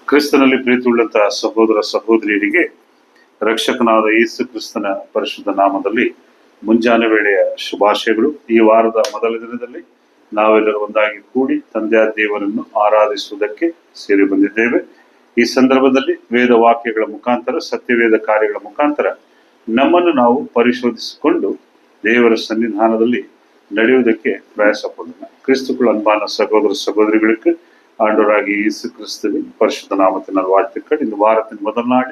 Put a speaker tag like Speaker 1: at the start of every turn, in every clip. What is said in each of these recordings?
Speaker 1: ಕ್ರಿಸ್ತನಲ್ಲಿ ಪ್ರೀತಿಯುಳ್ಳಂತಹ ಸಹೋದರ ಸಹೋದರಿಯರಿಗೆ ರಕ್ಷಕನಾದ ಯೇಸು ಕ್ರಿಸ್ತನ ಪರಿಶುದ್ಧ ನಾಮದಲ್ಲಿ ಮುಂಜಾನೆ ವೇಳೆಯ ಶುಭಾಶಯಗಳು. ಈ ವಾರದ ಮೊದಲ ದಿನದಲ್ಲಿ ನಾವೆಲ್ಲರೂ ಒಂದಾಗಿ ಕೂಡಿ ತಂದೆಯ ದೇವರನ್ನು ಆರಾಧಿಸುವುದಕ್ಕೆ ಸೇರಿ ಬಂದಿದ್ದೇವೆ. ಈ ಸಂದರ್ಭದಲ್ಲಿ ವೇದ ವಾಕ್ಯಗಳ ಮುಖಾಂತರ, ಸತ್ಯವೇದ ಕಾರ್ಯಗಳ ಮುಖಾಂತರ ನಮ್ಮನ್ನು ನಾವು ಪರಿಶೋಧಿಸಿಕೊಂಡು ದೇವರ ಸನ್ನಿಧಾನದಲ್ಲಿ ನಡೆಯುವುದಕ್ಕೆ ಪ್ರಯಾಸ ಪಡೋಣ. ಕ್ರಿಸ್ತುಗಳ ಅನ್பான சகோதர சகோதரிகளுக்கு ஆண்டவராகிய இயேசு கிறிஸ்துவின் பரிசுத்த நாமத்தினால் வாழ்த்துக்கள். இந்த வாரத்தின் முதல் நாள்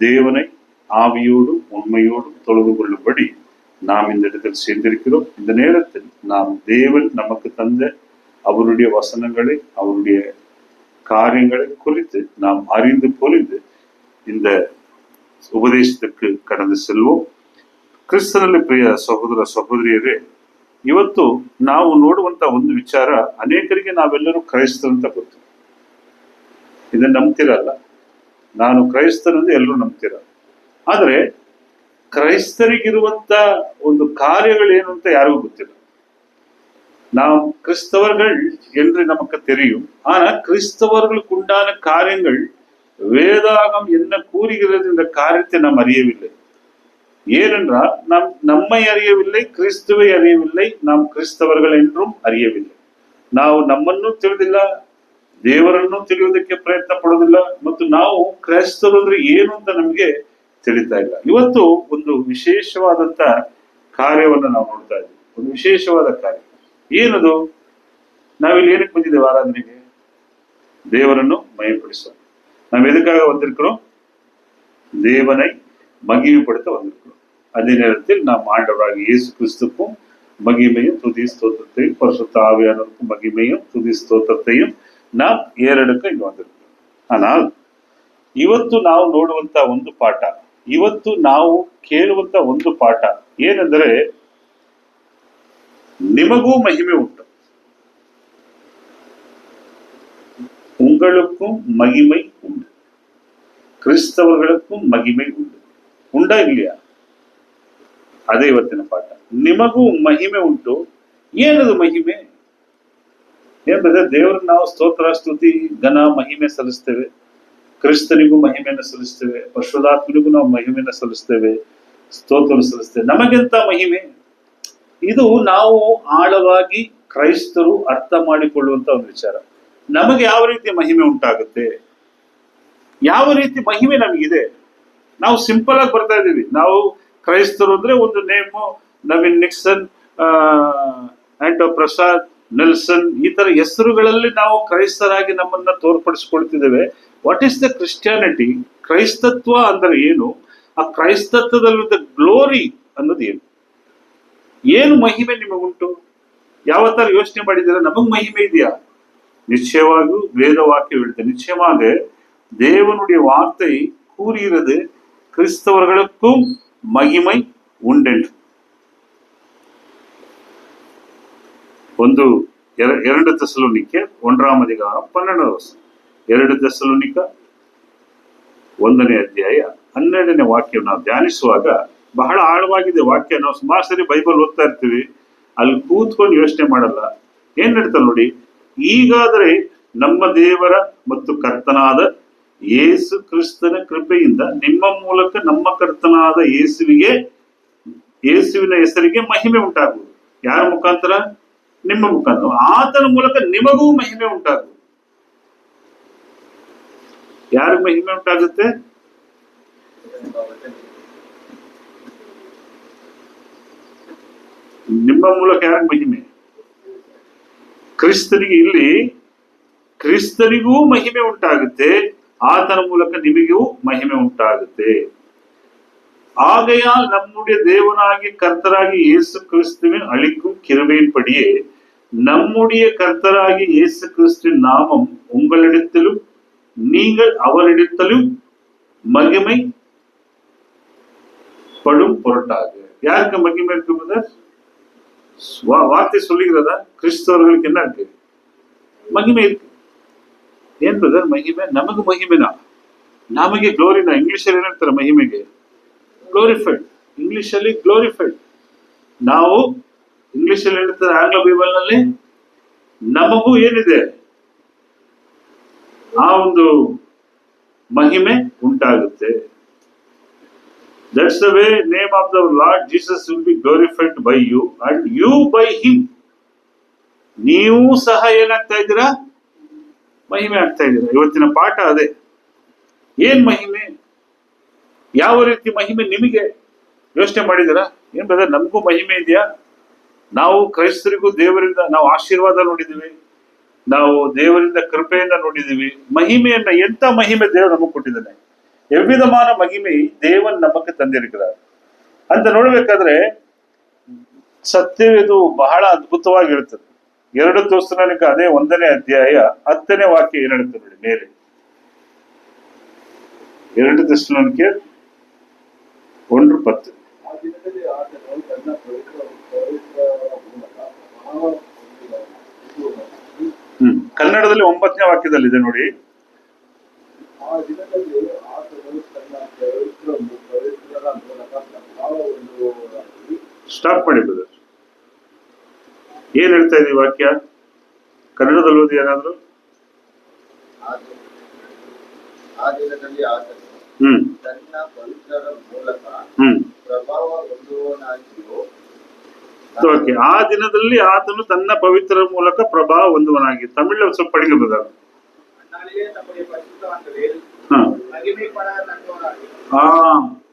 Speaker 1: தேவனை ஆவியோடும் உண்மையோடும் தொழுது கொள்ளும்படி நாம் இந்த இடத்தில் சேர்ந்திருக்கிறோம். இந்த நேரத்தில் நாம் தேவன் நமக்கு தந்த அவருடைய வசனங்களை, அவருடைய காரியங்களை குறித்து நாம் அறிந்து புரிந்து இந்த ಉಪದೇಶಕ್ಕೆ ಕಡந்து செல்வோம். ಕ್ರಿಸ್ತನಲ್ಲಿ ಪ್ರಿಯ ಸಹೋದರ ಸಹೋದರಿಯರೇ, ಇವತ್ತು ನಾವು ನೋಡುವಂತ ಒಂದು ವಿಚಾರ, ಅನೇಕರಿಗೆ ನಾವೆಲ್ಲರೂ ಕ್ರೈಸ್ತರಂತ ಗೊತ್ತು. ಇದನ್ನ ನಂಬ್ತಿರಲ್ಲ. ನಾನು ಕ್ರೈಸ್ತರಂದು ಎಲ್ಲರೂ ನಂಬ್ತಿರ. ಆದ್ರೆ ಕ್ರೈಸ್ತರಿಗಿರುವಂತ ಒಂದು ಕಾರ್ಯಗಳೇನು ಅಂತ ಯಾರಿಗೂ ಗೊತ್ತಿಲ್ಲ. நாம் கிறிஸ்தவர்கள் என்று நமக்கு தெரியும். ஆனா கிறிஸ்தவர்களுக்கு உண்டான காரியங்கள் வேதாகம் என்ன கூறுகிறது என்ற காரியத்தை நாம் அறியவில்லை. ஏனென்றால் நாம் நம்மை அறியவில்லை, கிறிஸ்துவை அறியவில்லை, நாம் ಕ್ರಿಸ್ತವர்கள் என்றும் அறிಯவில்லை. ನಾವು ನಮ್ಮನ್ನು ತಿಳಿದಿಲ್ಲ, ದೇವರನ್ನು ತಿಳಿಯುವುದಕ್ಕೆ ಪ್ರಯತ್ನ ಪಡೋದಿಲ್ಲ, ಮತ್ತು ನಾವು ಕ್ರೈಸ್ತರು ಅಂದ್ರೆ ಏನು ಅಂತ ನಮಗೆ ತಿಳಿತಾ ಇಲ್ಲ. ಇವತ್ತು ಒಂದು ವಿಶೇಷವಾದಂತ ಕಾರ್ಯವನ್ನು ನಾವು ನೋಡ್ತಾ ಇದ್ದೀವಿ. ಒಂದು ವಿಶೇಷವಾದ ಕಾರ್ಯ ಏನದು? ನಾವಿಲ್ಲಿ ಏನಕ್ಕೆ ಬಂದಿದ್ದೇವೆ? ಆರಾಧನೆಗೆ, ದೇವರನ್ನು ಮಹಿಮೆಪಡಿಸೋಣ. நாம் எதுக்காக வந்திருக்கிறோம்? தேவனை மகிமைப்படுத்த வந்திருக்கிறோம். அதே நேரத்தில் நாம் ஆண்டவராகிய இயேசு கிறிஸ்துக்கும் மகிமையும் துதி ஸ்தோத்திரத்தையும், பரிசுத்த ஆவியானவருக்கும் மகிமையும் துதி ஸ்தೋತ್ರத்தையும் நாம் ಏರೆಡಕ್ಕೆ ಇಲ್ಲಿ வந்திருக்கிறோம். ஆனால் ಇವತ್ತು ನಾವು ನೋಡುವಂತ ಒಂದು ಪಾಠ, ಇವತ್ತು ನಾವು ಕೇಳುವಂತ ಒಂದು ಪಾಠ ಏನೆಂದರೆ, ನಿಮಗೂ ಮಹಿಮೆ ಉಂಟು, உங்களுக்கும் மகிமை உண்டு, கிறிஸ்தவர்களுக்கும் மகிமை உண்டு. ಉಂಟಾ ಇಲ್ಲಿಯಾ? ಅದೇ ಇವತ್ತಿನ ಪಾಠ. ನಿಮಗೂ ಮಹಿಮೆ ಉಂಟು. ಏನದು ಮಹಿಮೆ? ಏನ್ರೆ, ದೇವರನ್ನ ನಾವು ಸ್ತೋತ್ರ, ಸ್ತುತಿ, ಘನ, ಮಹಿಮೆ ಸಲ್ಲಿಸ್ತೇವೆ. ಕ್ರಿಸ್ತನಿಗೂ ಮಹಿಮೆಯನ್ನು ಸಲ್ಲಿಸ್ತೇವೆ, ಪರಿಶುದ್ಧಾತ್ಮನಿಗೂ ನಾವು ಮಹಿಮೆಯನ್ನು ಸಲ್ಲಿಸ್ತೇವೆ, ಸ್ತೋತ್ರ ಸಲ್ಲಿಸ್ತೇವೆ. ನಮಗೆಂತ ಮಹಿಮೆ? ಇದು ನಾವು ಆಳವಾಗಿ ಕ್ರೈಸ್ತರು ಅರ್ಥ ಮಾಡಿಕೊಳ್ಳುವಂತ ಒಂದು ವಿಚಾರ. ನಮಗೆ ಯಾವ ರೀತಿ ಮಹಿಮೆ ಉಂಟಾಗುತ್ತೆ? ಯಾವ ರೀತಿ ಮಹಿಮೆ ನಮಗಿದೆ? ನಾವು ಸಿಂಪಲ್ ಆಗಿ ಬರ್ತಾ ಇದ್ದೀವಿ. ನಾವು ಕ್ರೈಸ್ತರು ಅಂದ್ರೆ ಒಂದು name, Naveen Nixon, Anto Prasad, Nelson, ಈ ತರ ಹೆಸರುಗಳಲ್ಲಿ ನಾವು ಕ್ರೈಸ್ತರಾಗಿ ನಮ್ಮನ್ನ ತೋರ್ಪಡಿಸಿಕೊಳ್ತಿದ್ದೇವೆ. What is the Christianity? ಕ್ರೈಸ್ತತ್ವ ಅಂದ್ರೆ ಏನು? ಆ ಕ್ರೈಸ್ತತ್ವದಲ್ಲಿದ್ದ ಗ್ಲೋರಿ ಅನ್ನೋದು ಏನು? ಏನು ಮಹಿಮೆ ನಿಮಗುಂಟು? ಯಾವ ತರ ಯೋಚನೆ ಮಾಡಿದ್ದೀರಾ? ನಮಗ್ ಮಹಿಮೆ ಇದೆಯಾ? நிச்சயமாக வேத வாக்கியம் எழுத்து, நிச்சயமாக தேவனுடைய வார்த்தை கூறுகிறது, கிறிஸ்தவர்களுக்கும் மகிமை உண்டென்று. ಒಂದು 2 ತೆಸಲೋನಿಕೆ 1ನೇ ಅಧಿಕಾರ 12ನೇ ವಚನ, 2 ತೆಸಲೋನಿಕ 1ನೇ ಅಧ್ಯಾಯ 12ನೇ ವಾಕ್ಯ ನಾವು ಧ್ಯಾನಿಸುವಾಗ ಬಹಳ ಆಳವಾಗಿದೆ ವಾಕ್ಯ. ನಾವು ಸುಮಾರು ಸರಿ ಬೈಬಲ್ ಓದ್ತಾ ಇರ್ತೀವಿ, ಅಲ್ಲಿ ಕೂತ್ಕೊಂಡು ಯೋಚನೆ ಮಾಡಲ್ಲ. ಏನ್ ನಡೀತಲ್ಲ ನೋಡಿ. ಈಗಾದರೆ ನಮ್ಮ ದೇವರ ಮತ್ತು ಕರ್ತನಾದ ಯೇಸು ಕ್ರಿಸ್ತನ ಕೃಪೆಯಿಂದ ನಿಮ್ಮ ಮೂಲಕ ನಮ್ಮ ಕರ್ತನಾದ ಯೇಸುವಿನ ಹೆಸರಿಗೆ ಮಹಿಮೆ ಉಂಟಾಗುವುದು. ಯಾರ ಮುಖಾಂತರ? ನಿಮ್ಮ ಮುಖಾಂತರ. ಆತನ ಮೂಲಕ ನಿಮಗೂ ಮಹಿಮೆ ಉಂಟಾಗುವುದು. ಯಾರ ಮಹಿಮೆ ಉಂಟಾಗುತ್ತೆ? ನಿಮ್ಮ ಮೂಲಕ ಯಾರ ಮಹಿಮೆ? ಕ್ರಿಸ್ತನಿಗೆ. ಇಲ್ಲಿ ಕ್ರಿಸ್ತನಿಗೂ ಮಹಿಮೆ ಉಂಟಾಗುತ್ತೆ, ಆತನ ಮೂಲಕ ನಿಮಗೂ ಮಹಿಮೆ ಉಂಟಾಗುತ್ತೆ. ஆகையால் நம்முடைய தேவனாகிய கர்த்தராகிய இயேசு கிறிஸ்துவின் அளிக்கும் கிருபையின்படியே நம்முடைய கர்த்தராகிய இயேசு கிறிஸ்துவின் நாமம் உங்களிடத்திலும் நீங்கள் அவரிடத்திலும் மகிமை படும் பொருட்டாக. யாருக்கு மகிமை இருக்கு? வார்த்தை சொல்லுகிறதா? கிறிஸ்தவர்களுக்கு என்ன இருக்கு? மகிமை இருக்கு. ಏನ್ ಬ್ರದರ್ ಮಹಿಮೆ? ನಮಗೆ ಮಹಿಮೆನಾ? ನಮಗೆ ಗ್ಲೋರಿನಾ? ಇಂಗ್ಲಿಷಲ್ಲಿ ಏನಂತಾರೆ ಮಹಿಮೆಗೆ? ಗ್ಲೋರಿಫೈಡ್. ಇಂಗ್ಲಿಷಲ್ಲಿ ಗ್ಲೋರಿಫೈಡ್. ನಾವು ಇಂಗ್ಲಿಷಲ್ಲಿ ಹೇಳ್ತಾರೆ, ಆಂಗ್ಲ ಬೈಬಲ್ ನಲ್ಲಿ ನಮಗೂ ಏನಿದೆ? ಆ ಒಂದು ಮಹಿಮೆ ಉಂಟಾಗುತ್ತೆ. That's the way name of the Lord Jesus will be glorified by you and you by him. ನೀವು ಸಹ ಏನಾಗ್ತಾ ಇದ್ದೀರಾ? ಮಹಿಮೆ ಆಗ್ತಾ ಇದ್ದೀರಾ. ಇವತ್ತಿನ ಪಾಠ ಅದೇ. ಏನ್ ಮಹಿಮೆ? ಯಾವ ರೀತಿ ಮಹಿಮೆ ನಿಮಗೆ ಯೋಚನೆ ಮಾಡಿದ್ದೀರಾ? ಏನ್ ಬ್ರದರ್, ನಮಗೂ ಮಹಿಮೆ ಇದೆಯಾ? ನಾವು ಕ್ರೈಸ್ತರಿಗೂ ದೇವರಿಂದ ನಾವು ಆಶೀರ್ವಾದ ನೋಡಿದೀವಿ, ನಾವು ದೇವರಿಂದ ಕೃಪೆಯನ್ನ ನೋಡಿದೀವಿ. ಮಹಿಮೆಯನ್ನ, ಎಂತ ಮಹಿಮೆ ದೇವರು ನಮಗೆ ಕೊಟ್ಟಿದ್ದಾನೆ. ಎವ್ವಿಧமான ಮಹಿಮೆ ದೇವನ್ ನಮಗೆ ತಂದಿರುತ್ತಾರೆ ಅಂತ ನೋಡ್ಬೇಕಾದ್ರೆ ಸತ್ಯವಿದು ಬಹಳ ಅದ್ಭುತವಾಗಿರುತ್ತದೆ. 2 ತೆಸಲೋನಿಕ ಅದೇ 1ನೇ ಅಧ್ಯಾಯ 10ನೇ ವಾಕ್ಯ ಏನ್ ಹೇಳುತ್ತೆ ನೋಡಿ ಮೇಲೆ. 2 ತೆಸಲೋನಿಕೆ 1:10. ಕನ್ನಡದಲ್ಲಿ 9ನೇ ವಾಕ್ಯದಲ್ಲಿ ಇದೆ ನೋಡಿ. ಸ್ಟಾಪ್ ಮಾಡಿ ಬ್ರದರ್. ಏನ್ ಹೇಳ್ತಾ ಇದೀವಿ ವಾಕ್ಯ? ಕನ್ನಡದಲ್ಲಿ ಓದಿ ಏನಾದ್ರು. ಓಕೆ, ಆ ದಿನದಲ್ಲಿ ಆತನು ತನ್ನ ಪವಿತ್ರ ಮೂಲಕ ಪ್ರಭಾವ ಹೊಂದುವನಾಗಿ. ತಮಿಳು ಸ್ವಲ್ಪ ಪಡಿಗೆ ಬ್ರದರ್.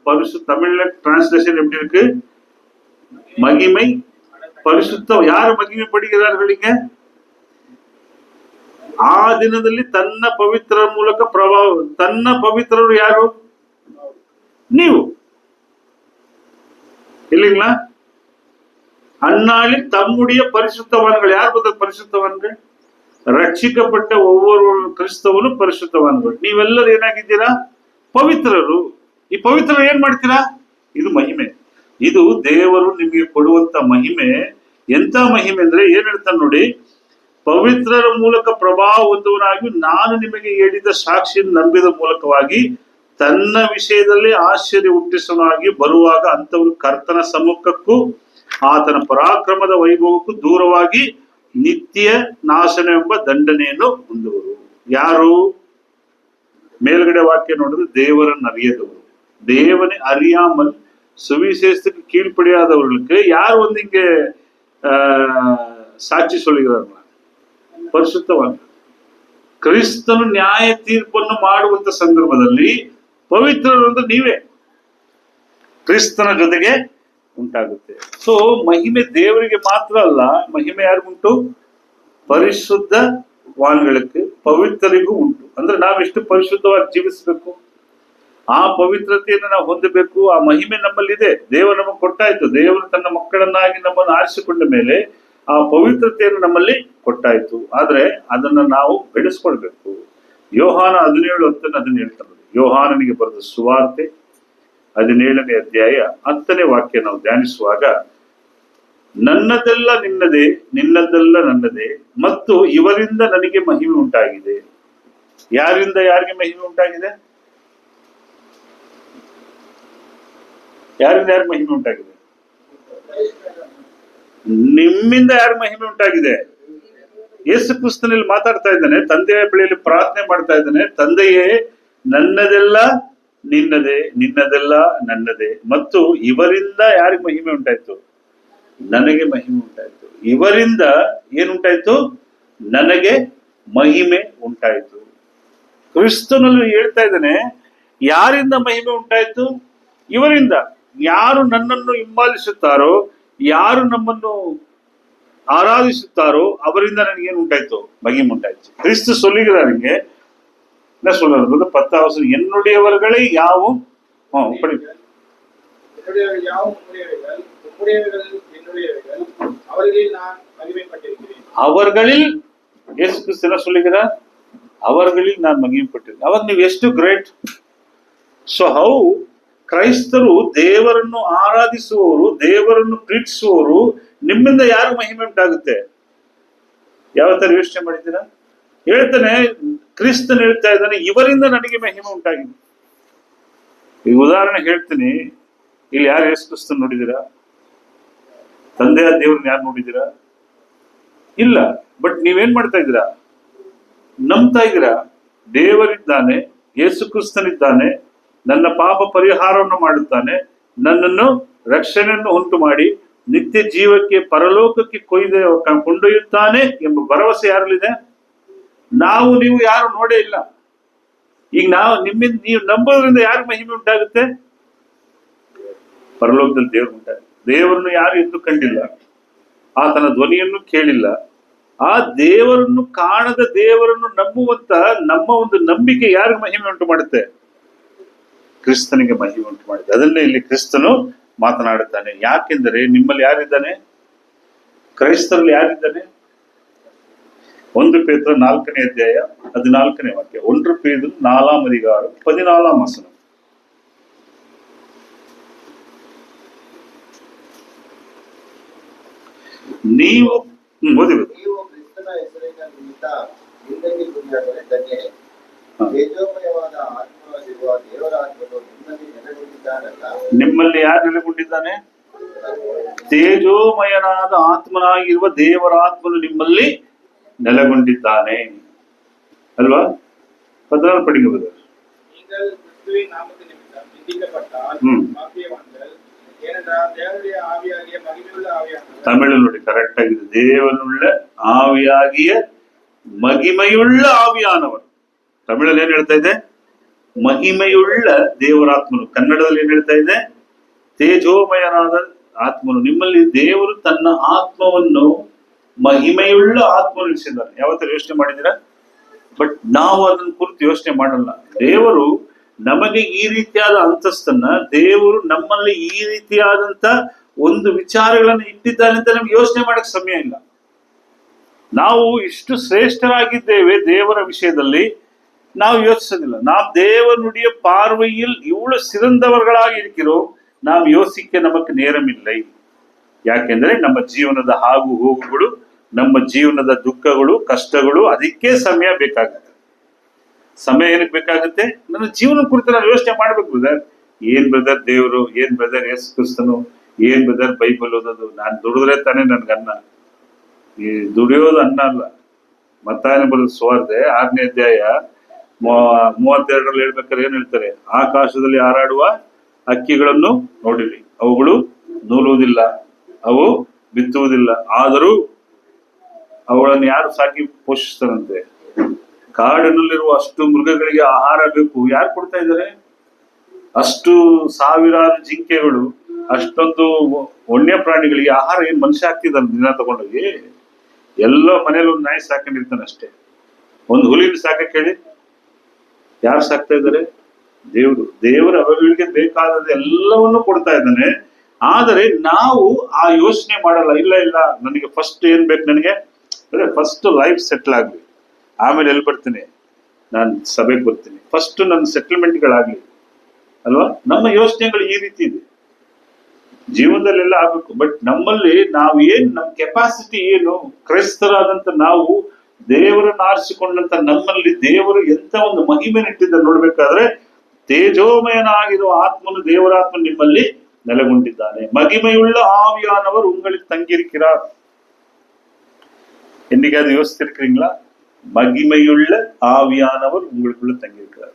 Speaker 1: பரிசு தமிழ்ல டிரான்ஸ்லேஷன் எப்படி இருக்கு? மகிமை பரிசுத்த. யாரு மகிமைப்படுகிறார்கள் இங்க? ಆ ದಿನದಲ್ಲಿ ತನ್ನ ಪವಿತ್ರ ಮೂಲಕ ಪ್ರಭಾವ. ತನ್ನ ಪವಿತ್ರರು ಯಾರು? ನೀವು இல்லைங்களா? அந்நாளில் தம்முடைய பரிசுத்தவான்கள். யார் பரிசுத்தவான்கள்? ರಕ್ಷಿಸಲ್ಪಟ್ಟ ಒவ்வொரு ಕ್ರಿಸ್ತವನು ಪರಿಶುದ್ಧವಾನ್ಗಳು. ನೀವೆಲ್ಲರೂ ಏನಾಗಿದ್ದೀರಾ? ಪವಿತ್ರರು. ಈ ಪವಿತ್ರರು ಏನ್ ಮಾಡ್ತೀರಾ? ಇದು ಮಹಿಮೆ. ಇದು ದೇವರು ನಿಮಗೆ ಕೊಡುವಂತ ಮಹಿಮೆ. ಎಂತ ಮಹಿಮೆ ಅಂದ್ರೆ ಏನ್ ಹೇಳ್ತಾನೆ ನೋಡಿ. ಪವಿತ್ರರ ಮೂಲಕ ಪ್ರಭಾವ ಹೊಂದುವನಾಗಿ ನಾನು ನಿಮಗೆ ಹೇಳಿದ ಸಾಕ್ಷಿಯನ್ನು ನಂಬಿದ ಮೂಲಕವಾಗಿ ತನ್ನ ವಿಷಯದಲ್ಲಿ ಆಶ್ಚರ್ಯ ಹುಟ್ಟಿಸುವನಾಗಿ ಬರುವಾಗ ಅಂತವರು ಕರ್ತನ ಸಮ್ಮುಖಕ್ಕೂ ಆತನ ಪರಾಕ್ರಮದ ವೈಭವಕ್ಕೂ ದೂರವಾಗಿ ನಿತ್ಯ ನಾಶನವೆಂಬ ದಂಡನೆಯನ್ನು ಹೊಂದುವರು. ಯಾರು? ಮೇಲ್ಗಡೆ ವಾಕ್ಯ ನೋಡಿದ್ರೆ ದೇವರನ್ನು ಅರಿಯದವರು. தேவனை அறியாமல் சுவிசேஷத்துக்கு கீழ்ப்படியாதவர்களுக்கு யார் வந்து இங்க சாட்சி சொல்லுகிறார்கள்? ಪರಿಶುದ್ಧವಾದ ಕ್ರಿಸ್ತನು ನ್ಯಾಯ ತೀರ್ಪನ್ನು ಮಾಡುವಂತ ಸಂದರ್ಭದಲ್ಲಿ ಪವಿತ್ರರು ಅಂದ್ರೆ ನೀವೇ ಕ್ರಿಸ್ತನ ಜೊತೆಗೆ ಉಂಟಾಗುತ್ತೆ. ಸೊ ಮಹಿಮೆ ದೇವರಿಗೆ ಮಾತ್ರ ಅಲ್ಲ, ಮಹಿಮೆ ಯಾರಿಗುಂಟು? ಪರಿಶುದ್ಧ ವಾನ್ಗಳಿಗೆ, ಪವಿತ್ರರಿಗೂ ಉಂಟು. ಅಂದ್ರೆ ನಾವೆಷ್ಟು ಪರಿಶುದ್ಧವಾಗಿ ಜೀವಿಸಬೇಕು, ಆ ಪವಿತ್ರತೆಯನ್ನು ನಾವು ಹೊಂದಬೇಕು. ಆ ಮಹಿಮೆ ನಮ್ಮಲ್ಲಿದೆ. ದೇವರು ನಮಗೆ ಕೊಟ್ಟಾಯ್ತು. ದೇವರು ತನ್ನ ಮಕ್ಕಳನ್ನಾಗಿ ನಮ್ಮನ್ನು ಆರಿಸಿಕೊಂಡ ಮೇಲೆ ಆ ಪವಿತ್ರತೆಯನ್ನು ನಮ್ಮಲ್ಲಿ ಕೊಟ್ಟಾಯ್ತು. ಆದ್ರೆ ಅದನ್ನ ನಾವು ಬೆಳೆಸ್ಕೊಳ್ಬೇಕು. ಯೋಹಾನ 17 ಅದನ್ನ ಹೇಳ್ತಾರೆ. ಯೋಹಾನನಿಗೆ ಬರೆದ ಸುವಾರ್ತೆ 17ನೇ ಅಧ್ಯಾಯ 10ನೇ ವಾಕ್ಯ ನಾವು ಧ್ಯಾನಿಸುವಾಗ, ನನ್ನದೆಲ್ಲ ನಿನ್ನದೇ, ನಿನ್ನದೆಲ್ಲ ನನ್ನದೇ, ಮತ್ತು ಇವರಿಂದ ನನಗೆ ಮಹಿಮೆ ಉಂಟಾಗಿದೆ. ಯಾರಿಂದ ಯಾರಿಗೆ ಮಹಿಮೆ ಉಂಟಾಗಿದೆ? ಯಾರಿಂದ ಯಾರು ಮಹಿಮೆ ಉಂಟಾಗಿದೆ? ನಿಮ್ಮಿಂದ ಯಾರು ಮಹಿಮೆ ಉಂಟಾಗಿದೆ? ಯೇಸು ಕ್ರಿಸ್ತನಲ್ಲಿ ಮಾತಾಡ್ತಾ ಇದ್ದಾನೆ. ತಂದೆಯ ಬಳಿಯಲ್ಲಿ ಪ್ರಾರ್ಥನೆ ಮಾಡ್ತಾ ಇದ್ದಾನೆ. ತಂದೆಯೇ, ನನ್ನದೆಲ್ಲ ನಿನ್ನದೇ, ನಿನ್ನದೆಲ್ಲ ನನ್ನದೇ, ಮತ್ತು ಇವರಿಂದ ಯಾರಿಗೆ ಮಹಿಮೆ ಉಂಟಾಯ್ತು? ನನಗೆ ಮಹಿಮೆ ಉಂಟಾಯ್ತು. ಇವರಿಂದ ಏನುಂಟಾಯ್ತು? ನನಗೆ ಮಹಿಮೆ ಉಂಟಾಯ್ತು. ಕ್ರಿಸ್ತನಲ್ಲಿ ಹೇಳ್ತಾ ಇದ್ದಾನೆ, ಯಾರಿಂದ ಮಹಿಮೆ ಉಂಟಾಯ್ತು? ಇವರಿಂದ. ಯಾರು ನನ್ನನ್ನು ಹಿಂಬಾಲಿಸುತ್ತಾರೋ, ಯಾರು ನಮ್ಮನ್ನು ಆರಾಧಿಸುತ್ತಾರೋ ಅವರಿಂದ ನನಗೇನು ಉಂಟಾಯ್ತು? மகிமை உண்டாயிடுச்சு. கிறிஸ்து சொல்லுகிறாருங்க, என்ன சொல்றது? 10வது, என்னுடையவர்களை யாவும் அவர்களில் இயேசு கிறிஸ்து என்ன சொல்லுகிறார்? அவர்களில் நான் மகிமைப்பட்டிருக்கேன். அவர் ನೀವು ಎಷ್ಟು ಗ್ರೇಟ್. ಸೊ ಹೌ ಕ್ರೈಸ್ತರು ದೇವರನ್ನು ಆರಾಧಿಸುವವರು, ದೇವರನ್ನು ಪ್ರೀತಿಸುವವರು, ನಿಮ್ಮಿಂದ ಯಾರು ಮಹಿಮೆ ಉಂಟಾಗುತ್ತೆ? ಯಾವ ತರ ಯೋಚನೆ ಮಾಡಿದ್ದೀರಾ? ಹೇಳ್ತಾನೆ, ಕ್ರಿಸ್ತನ್ ಹೇಳ್ತಾ ಇದ್ದಾನೆ, ಇವರಿಂದ ನನಗೆ ಮಹಿಮೆ ಉಂಟಾಗಿದೆ. ಈ ಉದಾಹರಣೆ ಹೇಳ್ತೀನಿ. ಇಲ್ಲಿ ಯಾರು ಯೇಸು ಕ್ರಿಸ್ತನ್ ನೋಡಿದ್ದೀರಾ? ತಂದೆಯ ದೇವ್ರನ್ನ ಯಾರು ನೋಡಿದ್ದೀರಾ? ಇಲ್ಲ. ಬಟ್ ನೀವೇನ್ ಮಾಡ್ತಾ ಇದ್ದೀರಾ? ನಂಬ್ತಾ ಇದ್ದೀರಾ ದೇವರಿದ್ದಾನೆ, ಯೇಸು ಕ್ರಿಸ್ತನಿದ್ದಾನೆ, ನನ್ನ ಪಾಪ ಪರಿಹಾರವನ್ನು ಮಾಡುತ್ತಾನೆ, ನನ್ನನ್ನು ರಕ್ಷಣೆಯನ್ನು ಉಂಟು ಮಾಡಿ ನಿತ್ಯ ಜೀವಕ್ಕೆ ಪರಲೋಕಕ್ಕೆ ಕೊಂಡೊಯ್ಯುತ್ತಾನೆ ಎಂಬ ಭರವಸೆ ಯಾರಲ್ಲಿದೆ? ನಾವು ನೀವು ಯಾರು ನೋಡೇ ಇಲ್ಲ. ಈಗ ನೀವು ನಂಬೋದ್ರಿಂದ ಯಾರು ಮಹಿಮೆ ಉಂಟಾಗುತ್ತೆ? ಪರಲೋಕದಲ್ಲಿ ದೇವರು ಉಂಟಾಗುತ್ತೆ. ದೇವರನ್ನು ಯಾರು ಎಂದು ಕಂಡಿಲ್ಲ, ಆತನ ಧ್ವನಿಯನ್ನು ಕೇಳಿಲ್ಲ. ಆ ದೇವರನ್ನು ಕಾಣದ ದೇವರನ್ನು ನಂಬುವಂತ ನಮ್ಮ ಒಂದು ನಂಬಿಕೆ ಯಾರಿಗೆ ಮಹಿಮೆ ಉಂಟು ಮಾಡುತ್ತೆ? ಕ್ರಿಸ್ತನಿಗೆ ಮಹಿಮೆ ಉಂಟು ಮಾಡುತ್ತೆ. ಅದನ್ನೇ ಇಲ್ಲಿ ಕ್ರಿಸ್ತನು ಮಾತನಾಡುತ್ತಾನೆ. ಯಾಕೆಂದರೆ ನಿಮ್ಮಲ್ಲಿ ಯಾರಿದ್ದಾನೆ? ಕ್ರೈಸ್ತರಲ್ಲಿ ಯಾರಿದ್ದಾನೆ? 1 ಪೇತ್ರ 4ನೇ ಅಧ್ಯಾಯ 14ನೇ ವಾಕ್ಯ. 1 ಪೇತ್ರ 4 அதிகாரம் 14 வசனம். ನೀವು ಓದಿಬೇಕು. ನಿಮ್ಮಲ್ಲಿ ಯಾರು ನೆಲೆಗೊಂಡಿದ್ದಾನೆ? ತೇಜೋಮಯನಾದ ಆತ್ಮನಾಗಿರುವ ದೇವರಾತ್ಮನು ನಿಮ್ಮಲ್ಲಿ ನೆಲೆಗೊಂಡಿದ್ದಾನೆ ಅಲ್ವಾ? 14 படிங்க brother. ತಮಿಳು ನೋಡಿ ಕರೆಕ್ಟ್ ಆಗಿದೆ. ದೇವನುಳ್ಳ ಆವಿಯಾಗಿಯ ಮಹಿಮೆಯುಳ್ಳ ಆವಿಯಾನವರು. ತಮಿಳಲ್ಲಿ ಏನ್ ಹೇಳ್ತಾ ಇದೆ? ಮಹಿಮೆಯುಳ್ಳ ದೇವರಾತ್ಮನು. ಕನ್ನಡದಲ್ಲಿ ಏನ್ ಹೇಳ್ತಾ ಇದೆ? ತೇಜೋಮಯನಾದ ಆತ್ಮನು. ನಿಮ್ಮಲ್ಲಿ ದೇವರು ತನ್ನ ಆತ್ಮವನ್ನು, ಮಹಿಮೆಯುಳ್ಳ ಆತ್ಮನು ಇರಿಸಿದ್ದಾನೆ. ಯಾವತ್ತೂ ಯೋಚನೆ ಮಾಡಿದಿರ? ಬಟ್ ನಾವು ಅದನ್ನ ಕುರಿತು ಯೋಚನೆ ಮಾಡಲ್ಲ. ದೇವರು ನಮಗೆ ಈ ರೀತಿಯಾದ ಅಂತಸ್ತನ್ನ, ದೇವರು ನಮ್ಮಲ್ಲಿ ಈ ರೀತಿಯಾದಂತ ಒಂದು ವಿಚಾರಗಳನ್ನು ಇಟ್ಟಿದ್ದಾನೆ ಅಂತ ನಮ್ಗೆ ಯೋಚನೆ ಮಾಡಕ್ ಸಮಯ ಇಲ್ಲ. ನಾವು ಇಷ್ಟು ಶ್ರೇಷ್ಠರಾಗಿದ್ದೇವೆ ದೇವರ ವಿಷಯದಲ್ಲಿ, ನಾವು ಯೋಚಿಸೋದಿಲ್ಲ. நாம் தேவனுடைய பார்வையில் இவ்வளவு சிறந்தவர்களாக இருக்கிறோம், நாம் யோசிக்க நமக்கு நேரம் இல்லை. ಯಾಕೆಂದ್ರೆ ನಮ್ಮ ಜೀವನದ ಆಗು ಹೋಗುಗಳು, ನಮ್ಮ ಜೀವನದ ದುಃಖಗಳು, ಕಷ್ಟಗಳು, ಅದಕ್ಕೆ ಸಮಯ ಬೇಕಾಗುತ್ತೆ. ಸಮಯ ಏನಕ್ಕೆ ಬೇಕಾಗುತ್ತೆ? ನನ್ನ ಜೀವನ ಕುರಿತು ನಾನು ಯೋಚನೆ ಮಾಡ್ಬೇಕು ಬ್ರದರ್. ಏನ್ ಬ್ರದರ್ ದೇವರು, ಏನ್ ಬ್ರದರ್ ಯೇಸು ಕ್ರಿಸ್ತನು, ಏನ್ ಬ್ರದರ್ ಬೈಬಲ್ ಓದೋದು? ನಾನು ದುಡಿದ್ರೆ ತಾನೇ ನನ್ಗೆ ಅನ್ನ. ಈ ದುಡಿಯೋದು ಅನ್ನ ಅಲ್ಲ. ಮತ್ತಾಯನ ಬರೆದ ಸುವಾರ್ತೆ 6ನೇ ಅಧ್ಯಾಯ 32ರಲ್ಲಿ ಹೇಳ್ಬೇಕಾದ್ರೆ ಏನ್ ಹೇಳ್ತಾರೆ? ಆಕಾಶದಲ್ಲಿ ಹಾರಾಡುವ ಹಕ್ಕಿಗಳನ್ನು ನೋಡಿರಿ, ಅವುಗಳು ನೂಲುವುದಿಲ್ಲ, ಅವು ಬಿತ್ತುವುದಿಲ್ಲ, ಆದರೂ ಅವುಗಳನ್ನು ಯಾರು ಸಾಕಿ ಪೋಷಿಸ್ತಾರಂತೆ. ಕಾಡಿನಲ್ಲಿರುವ ಅಷ್ಟು ಮೃಗಗಳಿಗೆ ಆಹಾರ ಬೇಕು, ಯಾರು ಕೊಡ್ತಾ ಇದ್ದಾರೆ? ಅಷ್ಟು ಸಾವಿರಾರು ಜಿಂಕೆಗಳು, ಅಷ್ಟೊಂದು ವನ್ಯ ಪ್ರಾಣಿಗಳಿಗೆ ಆಹಾರ ಏನ್ ಮನುಷ್ಯ ಹಾಕ್ತಿದ್ದಾನೆ ದಿನ ತಗೊಂಡೋಗಿ? ಎಲ್ಲೋ ಮನೇಲಿ ಒಂದು ನಾಯಿ ಸಾಕೊಂಡಿರ್ತಾನೆ ಅಷ್ಟೇ. ಒಂದು ಹುಲಿನ ಸಾಕಕ್ಕೆ ಹೇಳಿ, ಯಾರು ಸಾಕ್ತಾ ಇದ್ದಾರೆ? ದೇವರು ಅವುಗಳಿಗೆ ಬೇಕಾದ ಎಲ್ಲವನ್ನು ಕೊಡ್ತಾ ಇದ್ದಾನೆ. ಆದರೆ ನಾವು ಆ ಯೋಚನೆ ಮಾಡಲ್ಲ. ಇಲ್ಲ ನನಗೆ ಫಸ್ಟ್ ಏನ್ ಬೇಕು? ನನಗೆ ಫಸ್ಟ್ ಲೈಫ್ ಸೆಟ್ಲ್ ಆಗ್ಲಿ, ಆಮೇಲೆ ಎಲ್ಲಿ ಬರ್ತೀನಿ? ನಾನು ಸಭೆಗೆ ಬರ್ತೀನಿ. ಫಸ್ಟ್ ನನ್ನ ಸೆಟಲ್ಮೆಂಟ್ಗಳಾಗ್ಲಿ ಅಲ್ವಾ? ನಮ್ಮ ಯೋಚನೆಗಳು ಈ ರೀತಿ ಇದೆ. ಜೀವನದಲ್ಲೆಲ್ಲ ಆಗ್ಬೇಕು. ಬಟ್ ನಮ್ಮಲ್ಲಿ ನಮ್ಮ ಕೆಪಾಸಿಟಿ ಏನು? ಕ್ರೈಸ್ತರಾದಂತ ನಾವು ದೇವರನ್ನು ಆರಿಸಿಕೊಂಡಂತ ನಮ್ಮಲ್ಲಿ ದೇವರು ಎಂತ ಒಂದು ಮಹಿಮೆ ಇಟ್ಟಿದ್ದ ನೋಡ್ಬೇಕಾದ್ರೆ, ತೇಜೋಮಯನಾಗಿರುವ ಆತ್ಮನು, ದೇವರಾತ್ಮ ನಿಮ್ಮಲ್ಲಿ ನೆಲೆಗೊಂಡಿದ್ದಾನೆ. ಮಹಿಮೆಯುಳ್ಳ ஆவியானவர் உங்களுக்கு தங்கியிருக்கிறார். என்னைக்காவது யோசிச்சிருக்கிறீங்களா? மகிமையுள்ள ஆவியானவர் உங்களுக்குள்ள தங்கியிருக்கிறார்.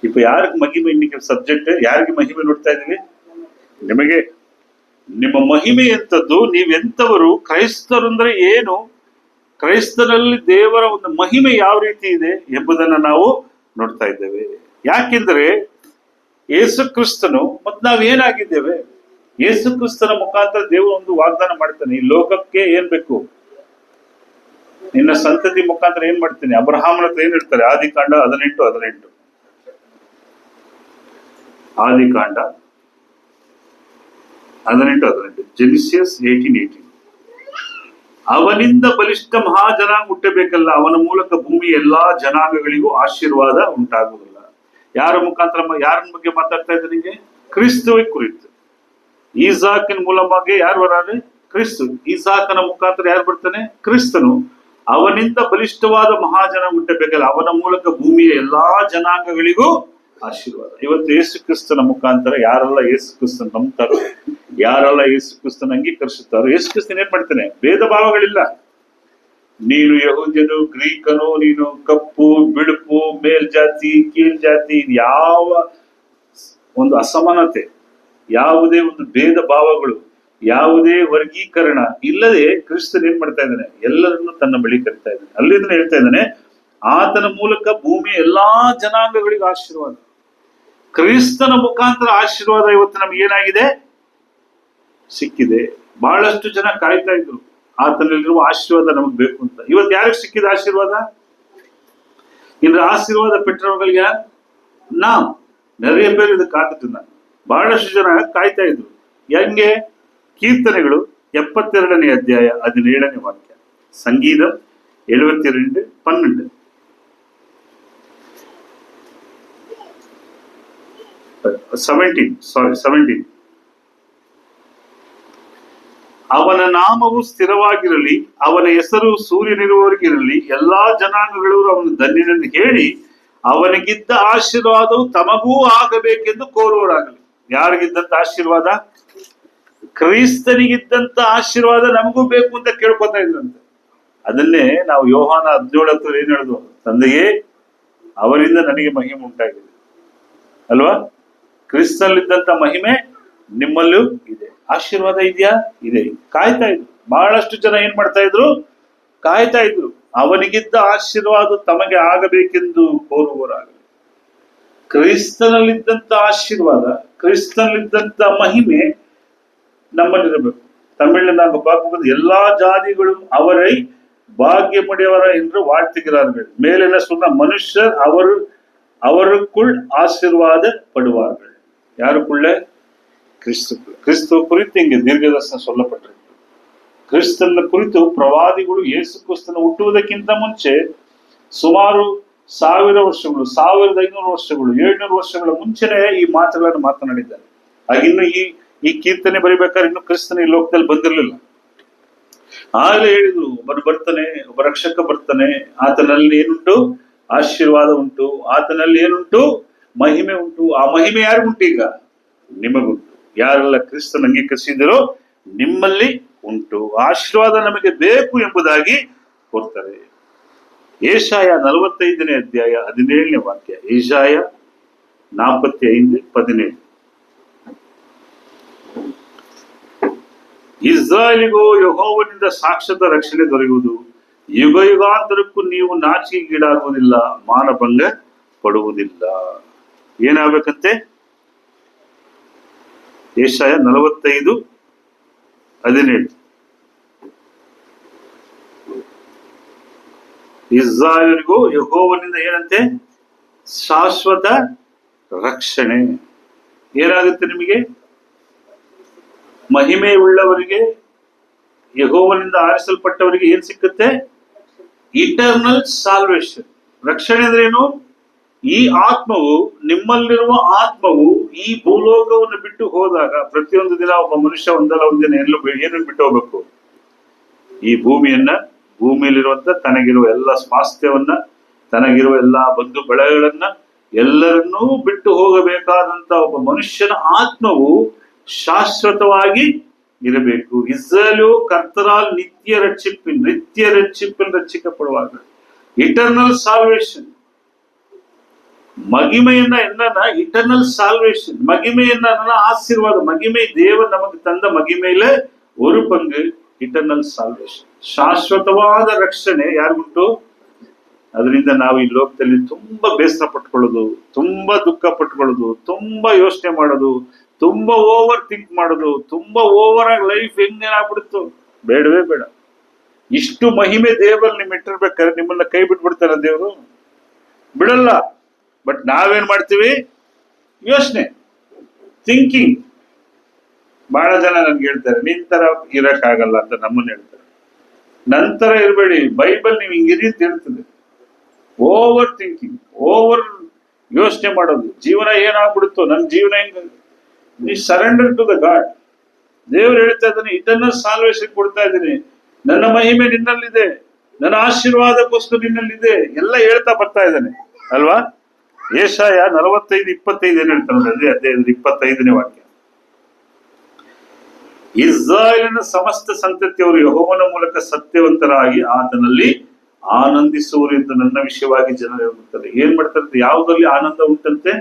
Speaker 1: இப்ப யாருக்கு மகிமை? இன்னைக்கு ಸಬ್ಜೆಕ್ಟ್ ಯಾರಿಗೆ ಮಹಿಮೆ ನೋಡ್ತಾ ಇದೀವಿ? ನಿಮಗೆ. ನಿಮ್ಮ ಮಹಿಮೆ ಎಂತದ್ದು? ನೀವೆಂತವರು? ಕ್ರೈಸ್ತರು ಅಂದ್ರೆ ಏನು? ಕ್ರೈಸ್ತರಲ್ಲಿ ದೇವರ ಒಂದು ಮಹಿಮೆ ಯಾವ ರೀತಿ ಇದೆ ಎಂಬುದನ್ನ ನಾವು ನೋಡ್ತಾ ಇದ್ದೇವೆ. ಯಾಕೆಂದ್ರೆ ಯೇಸು ಕ್ರಿಸ್ತನು ಮತ್ತು ನಾವೇನಾಗಿದ್ದೇವೆ? ಯೇಸು ಕ್ರಿಸ್ತನ ಮುಖಾಂತರ ದೇವರು ಒಂದು ವಾಗ್ದಾನ ಮಾಡ್ತಾನೆ. ಈ ಲೋಕಕ್ಕೆ ಏನ್ ಬೇಕು? ನಿನ್ನ ಸಂತತಿ ಮುಖಾಂತರ ಏನ್ ಮಾಡ್ತೀನಿ? ಅಬ್ರಹಾಮನ ಹತ್ರ ಏನ್ ಹೇಳ್ತಾರೆ? ಆದಿಕಾಂಡ 18 ಆದಿಕಾಂಡ 18 ಜೆನಿಸಿಯಸ್ 18. ಅವನಿಂದ ಬಲಿಷ್ಠ ಮಹಾಜನಾಂಗ ಹುಟ್ಟಬೇಕಲ್ಲ, ಅವನ ಮೂಲಕ ಭೂಮಿ ಎಲ್ಲಾ ಜನಾಂಗಗಳಿಗೂ ಆಶೀರ್ವಾದ ಉಂಟಾಗುವುದಿಲ್ಲ. ಯಾರ ಮುಖಾಂತರ, ಯಾರನ್ನ ಬಗ್ಗೆ ಮಾತಾಡ್ತಾ ಇದ್ದ? ನಿಮಗೆ ಕ್ರಿಸ್ತುவை ಕುರಿತು. ಈಸಾಕಿನ ಮೂಲವಾಗಿ ಯಾರು ಬರಾರೆ? ಕ್ರಿಸ್ತು. ಈಸಾಕನ ಮುಖಾಂತರ ಯಾರು ಬರ್ತಾನೆ? ಕ್ರಿಸ್ತನು. ಅವನಿಂದ ಬಲಿಷ್ಠವಾದ ಮಹಾಜನ ಹುಟ್ಟಬೇಕಲ್ಲ, ಅವನ ಮೂಲಕ ಭೂಮಿಯ ಎಲ್ಲಾ ಜನಾಂಗಗಳಿಗೂ ಆಶೀರ್ವಾದ. ಇವತ್ತು ಯೇಸು ಕ್ರಿಸ್ತನ ಮುಖಾಂತರ ಯಾರೆಲ್ಲ ಯೇಸು ಕ್ರಿಸ್ತನ ನಂಬ್ತಾರೋ, ಯಾರೆಲ್ಲ ಯೇಸು ಕ್ರಿಸ್ತನ ಅಂಗೀಕರಿಸುತ್ತಾರೋ, ಯೇಸು ಕ್ರಿಸ್ತನ ಏನ್ ಮಾಡ್ತಾನೆ? ಭೇದ ಭಾವಗಳಿಲ್ಲ. ನೀನು ಯಹೂದ್ಯನು, ಗ್ರೀಕನು, ನೀನು ಕಪ್ಪು ಬಿಳುಪು, ಮೇಲ್ಜಾತಿ ಕೀಳ್ಜಾತಿ, ಯಾವ ಒಂದು ಅಸಮಾನತೆ, ಯಾವುದೇ ಒಂದು ಭೇದ ಭಾವಗಳು, ಯಾವುದೇ ವರ್ಗೀಕರಣ ಇಲ್ಲದೆ ಕ್ರಿಸ್ತನ್ ಏನ್ ಮಾಡ್ತಾ ಇದ್ದಾನೆ, ಎಲ್ಲರನ್ನು ತನ್ನ ಬಳಿ ಕರಿತಾ ಇದ್ದಾನೆ. ಅಲ್ಲಿಂದ ಹೇಳ್ತಾ ಇದ್ದಾನೆ, ಆತನ ಮೂಲಕ ಭೂಮಿಯ ಎಲ್ಲಾ ಜನಾಂಗಗಳಿಗೂ ಆಶೀರ್ವಾದ. ಕ್ರಿಸ್ತನ ಮುಖಾಂತರ ಆಶೀರ್ವಾದ ಇವತ್ತು ನಮ್ಗೆ ಏನಾಗಿದೆ, ಸಿಕ್ಕಿದೆ. ಬಹಳಷ್ಟು ಜನ ಕಾಯ್ತಾ ಇದ್ರು ಆತನಲ್ಲಿರುವ ಆಶೀರ್ವಾದ ನಮಗ್ ಬೇಕು ಅಂತ. ಇವತ್ತು ಯಾರಿಗೆ ಸಿಕ್ಕಿದ ಆಶೀರ್ವಾದ? ಇನ್ನು ಆಶೀರ್ವಾದ ಪೆಟ್ಟವಗಳಿಗೆ ನಾವು நிறைய பேர் ಇದು ಕಾದಿಟ್ಟಿದ್ದ. ಬಹಳಷ್ಟು ಜನ ಕಾಯ್ತಾ ಇದ್ರು. ಹೆಂಗೆ? ಕೀರ್ತನೆಗಳು 72ನೇ ಅಧ್ಯಾಯ 17ನೇ ವಾಕ್ಯ, ಸಂಗೀತ 72:12. ಅವನ ನಾಮವು ಸ್ಥಿರವಾಗಿರಲಿ, ಅವನ ಹೆಸರು ಸೂರ್ಯನಿರುವವರೆಗಿರಲಿ, ಎಲ್ಲಾ ಜನಾಂಗಗಳು ಅವನು ಧನ್ಯನೆಂದು ಹೇಳಿ ಅವನಿಗಿದ್ದ ಆಶೀರ್ವಾದವು ತಮಗೂ ಆಗಬೇಕೆಂದು ಕೋರುವರಾಗಲಿ. ಯಾರಿಗಿದ್ದಂತ ಆಶೀರ್ವಾದ? ಕ್ರಿಸ್ತನಿಗಿದ್ದಂತ ಆಶೀರ್ವಾದ ನಮಗೂ ಬೇಕು ಅಂತ ಕೇಳ್ಕೊತಾ ಇದ್ರಂತೆ. ಅದನ್ನೇ ನಾವು ಯೋಹಾನ 17 ಏನ್ ಹೇಳಿದ್ವು? ತಂದೆಯೇ, ಅವರಿಂದ ನನಗೆ ಮಹಿಮೆ ಉಂಟಾಗಿದೆ ಅಲ್ವಾ? ಕ್ರಿಸ್ತನಲ್ಲಿದ್ದಂತ ಮಹಿಮೆ ನಿಮ್ಮಲ್ಲೂ ಇದೆ. ಆಶೀರ್ವಾದ ಇದೆಯಾ? ಇದೆ. ಕಾಯ್ತಾ ಇದ್ರು ಬಹಳಷ್ಟು ಜನ. ಏನ್ ಮಾಡ್ತಾ ಇದ್ರು? ಕಾಯ್ತಾ ಇದ್ರು. ಅವನಿಗಿದ್ದ ಆಶೀರ್ವಾದ ತಮಗೆ ಆಗಬೇಕೆಂದು ಕೋರುವರಾಗಲಿ. ಕ್ರಿಸ್ತನಲ್ಲಿದ್ದಂತ ಆಶೀರ್ವಾದ, ಕ್ರಿಸ್ತನಲ್ಲಿದ್ದಂತ ಮಹಿಮೆ ನಮ್ಮಲ್ಲಿರಬೇಕು. ತಮಿಳಿನ நாங்க பார்க்கும்போது எல்லா ஜாதிகளும் அவரை பாக்கியமுடையவர் என்று வாழ்த்துகிறார்கள். மேல் என்ன சொன்ன? மனுஷர் அவருக்குள் ஆசீர்வாதப்படுவார்கள். யாருக்குள்ள? கிறிஸ்துக்குள்ள. கிறிஸ்துவ குறித்து இங்க தீர்க்கதரிசனம் சொல்லப்பட்டிருக்கு. ಕ್ರಿಸ್ತನ ಕುರಿತು ಪ್ರವಾದಿಗಳು ಯೇಸು ಕ್ರಿಸ್ತನ ಹುಟ್ಟುವುದಕ್ಕಿಂತ ಮುಂಚೆ ಸುಮಾರು 1000 ವರ್ಷಗಳು, 1500 ವರ್ಷಗಳು, 700 ವರ್ಷಗಳ ಮುಂಚೆನೆ ಈ ಮಾತುಗಳನ್ನು ಮಾತನಾಡಿದ್ದಾರೆ. ಆಗಿನ್ನು ಈ ಕೀರ್ತನೆ ಬರಿಬೇಕಾದ್ರೆ ಇನ್ನು ಕ್ರಿಸ್ತನ ಈ ಲೋಕದಲ್ಲಿ ಬಂದಿರಲಿಲ್ಲ. ಆಗಲೇ ಹೇಳಿದ್ರು, ಒಬ್ಬನು ಬರ್ತಾನೆ, ಒಬ್ಬ ರಕ್ಷಕ ಬರ್ತಾನೆ, ಆತನಲ್ಲಿ ಏನುಂಟು? ಆಶೀರ್ವಾದ ಉಂಟು. ಆತನಲ್ಲಿ ಏನುಂಟು? ಮಹಿಮೆ ಉಂಟು. ಆ ಮಹಿಮೆ ಯಾರಿಗುಂಟು? ಈಗ ನಿಮಗುಂಟು. ಯಾರೆಲ್ಲ ಕ್ರಿಸ್ತನ ಅಂಗೀಕರಿಸಿದರೋ ನಿಮ್ಮಲ್ಲಿ ಉಂಟು. ಆಶೀರ್ವಾದ ನಮಗೆ ಬೇಕು ಎಂಬುದಾಗಿ ಕೊಡ್ತಾರೆ. ಏಷಾಯ 45ನೇ ಅಧ್ಯಾಯ 17ನೇ ವಾಕ್ಯ. ಏಷಾಯ 45:17. ಇಸ್ರಾಯೇಲಿಗೂ ಯೆಹೋವನಿಂದ ಶಾಶ್ವತ ರಕ್ಷಣೆ ದೊರೆಯುವುದು. ಯುಗ ಯುಗಾಂತರಕ್ಕೂ ನೀವು ನಾಚಿಕೆಗೀಡಾಗುವುದಿಲ್ಲ, ಮಾನಭಂಗ ಪಡುವುದಿಲ್ಲ. ಏನಾಗಬೇಕಂತೆ? ಏಷಾಯ 45:17. ಇಸ್ರಾಯೇಲಿಗೂ ಯೆಹೋವನಿಂದ ಏನಂತೆ? ಶಾಶ್ವತ ರಕ್ಷಣೆ. ಏನಾಗುತ್ತೆ ನಿಮಗೆ? ಮಹಿಮೆ ಉಳ್ಳವರಿಗೆ, ಯೆಹೋವನಿಂದ ಆರಿಸಲ್ಪಟ್ಟವರಿಗೆ ಏನ್ ಸಿಕ್ಕುತ್ತೆ? Eternal salvation. ರಕ್ಷಣೆ ಅಂದ್ರೆ ಏನು? ಈ ಆತ್ಮವು, ನಿಮ್ಮಲ್ಲಿರುವ ಆತ್ಮವು ಈ ಭೂಲೋಕವನ್ನು ಬಿಟ್ಟು ಹೋದಾಗ, ಪ್ರತಿಯೊಂದು ದಿನ ಒಬ್ಬ ಮನುಷ್ಯ ಒಂದಲ್ಲ ಒಂದಿನ ಏನನ್ನು ಬಿಟ್ಟು ಹೋಗ್ಬೇಕು? ಈ ಭೂಮಿಯನ್ನ, ಭೂಮಿಯಲ್ಲಿರುವಂತ ತನಗಿರುವ ಎಲ್ಲ ಸ್ವಾಸ್ಥ್ಯವನ್ನ, ತನಗಿರುವ ಎಲ್ಲಾ ಬಂಧು ಬಳಗಗಳನ್ನ, ಎಲ್ಲರನ್ನೂ ಬಿಟ್ಟು ಹೋಗಬೇಕಾದಂತ ಒಬ್ಬ ಮನುಷ್ಯನ ಆತ್ಮವು ಶಾಶ್ವತವಾಗಿ ಇರಬೇಕು. ಇಸ್ರಾಯೇಲು ಕರ್ತರಾಲ್ ನಿತ್ಯ ರಕ್ಷಿப்பில் ರಕ್ಷಿக்கப்படுவாங்க. Eternal salvation. மகிமைன்னா என்னன்னா இட்டர்னல் சால்வேஷன். மகிமை என்னன்னா ஆசீர்வாதம். மகிமை தேவன் நமக்கு தந்த மகிமையில ஒரு பங்கு ಇಟರ್ನಲ್ ಸಾಲ್ವೇಶನ್. ಶಾಶ್ವತವಾದ ರಕ್ಷಣೆ ಯಾರಿಗುಂಟು? ಅದರಿಂದ ನಾವು ಈ ಲೋಕದಲ್ಲಿ ತುಂಬಾ ಬೇಸರ ಪಟ್ಕೊಳ್ಳೋದು, ತುಂಬಾ ದುಃಖ ಪಟ್ಕೊಳ್ಳೋದು, ತುಂಬಾ ಯೋಚನೆ ಮಾಡೋದು, ತುಂಬಾ ಓವರ್ ಥಿಂಕ್ ಮಾಡೋದು, ತುಂಬಾ ಓವರ್ ಆಗಿ ಲೈಫ್ ಹೆಂಗೇನಾಗ್ಬಿಡುತ್ತೋ ಬೇಡವೇ ಬೇಡ. ಇಷ್ಟು ಮಹಿಮೆ ದೇವರಲ್ಲಿ ನಿಮ್ ಇಟ್ಟಿರ್ಬೇಕಾದ್ರೆ ನಿಮ್ಮನ್ನ ಕೈ ಬಿಟ್ಬಿಡ್ತಾರ ದೇವರು? ಬಿಡಲ್ಲ. ಬಟ್ ನಾವೇನ್ ಮಾಡ್ತೀವಿ? ಯೋಚನೆ, ಥಿಂಕಿಂಗ್. ಬಹಳ ಜನ ನನ್ಗೆ ಹೇಳ್ತಾರೆ, ನಿನ್ ತರ ಇರಕ್ ಆಗಲ್ಲ ಅಂತ ನಮ್ಮನ್ನ ಹೇಳ್ತಾರೆ. ನಂತರ ಇರಬೇಡಿ, ಬೈಬಲ್ ನೀವು ಹಿಂಗಿರಿ ಅಂತ ಹೇಳ್ತದೆ. ಓವರ್ ಥಿಂಕಿಂಗ್, ಓವರ್ ಯೋಚನೆ ಮಾಡೋದು, ಜೀವನ ಏನಾಗ್ಬಿಡುತ್ತೋ, ನನ್ನ ಜೀವನ ಹೆಂಗ. ನೀ ಸರೆಂಡರ್ ಟು ದ ಗಾಡ್. ದೇವ್ರು ಹೇಳ್ತಾ ಇದ್ದಾನೆ, ಇಟರ್ನಲ್ ಸಾಲ್ವೇಶನ್ ಕೊಡ್ತಾ ಇದ್ದೀನಿ, ನನ್ನ ಮಹಿಮೆ ನಿನ್ನಲ್ಲಿದೆ, ನನ್ನ ಆಶೀರ್ವಾದಕ್ಕೋಸ್ಕರ ನಿನ್ನಲ್ಲಿದೆ, ಎಲ್ಲ ಹೇಳ್ತಾ ಬರ್ತಾ ಇದ್ದಾನೆ ಅಲ್ವಾ? ಏಷಾಯ 45:25 ಏನ್ ಹೇಳ್ತಾನೆ? ಅದೇ 25ನೇ ವಾಕ್ಯ. ಇಸ್ರಾಯೇಲಿನ ಸಮಸ್ತ ಸಂತತಿಯವರು ಯೆಹೋವನ ಮೂಲಕ ಸತ್ಯವಂತರಾಗಿ ಆತನಲ್ಲಿ ಆನಂದಿಸುವರು ಎಂದು ನನ್ನ ವಿಷಯವಾಗಿ ಜನರು ಹೇಳುತ್ತಾರೆ. ಏನ್ ಮಾಡ್ತಾರೆ? ಯಾವುದಲ್ಲಿ ಆನಂದ ಉಂಟಂತೆ?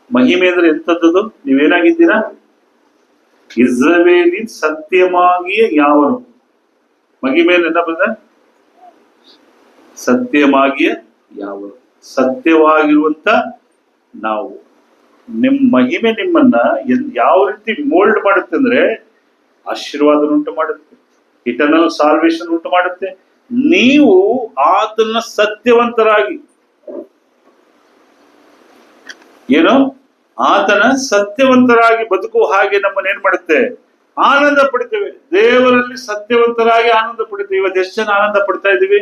Speaker 1: ಮಹಿಮೆ ಅಂದ್ರೆ ಎಂತದ್ದು? ನೀವೇನಾಗಿದ್ದೀರಾ? ಇಸ್ರಾಯೇಲಿನ ಸತ್ಯವಾಗಿಯೇ ಯಾವರು? ಮಹಿಮೆ ನೆನಪದ ಸತ್ಯವಾಗಿಯೇ ಯಾವರು? ಸತ್ಯವಾಗಿರುವಂತ ನಾವು. ಮಹಿಮೆ ನಿಮ್ಮನ್ನ ಯಾವ ರೀತಿ ಮೋಲ್ಡ್ ಮಾಡುತ್ತೆ ಅಂದ್ರೆ ಆಶೀರ್ವಾದ ಉಂಟು ಮಾಡುತ್ತೆ, ಇಟರ್ನಲ್ ಸಾಲ್ವೇಶನ್ ಉಂಟು ಮಾಡುತ್ತೆ. ನೀವು ಆತನ ಸತ್ಯವಂತರಾಗಿ ಏನೋ ಆತನ ಸತ್ಯವಂತರಾಗಿ ಬದುಕುವ ಹಾಗೆ ನಮ್ಮನ್ನ ಏನ್ ಮಾಡುತ್ತೆ? ಆನಂದ ಪಡ್ತೇವೆ. ದೇವರಲ್ಲಿ ಸತ್ಯವಂತರಾಗಿ ಆನಂದ ಪಡ್ತೇವೆ. ಇವತ್ತು ಎಷ್ಟು ಜನ ಆನಂದ ಪಡ್ತಾ ಇದ್ದೀವಿ?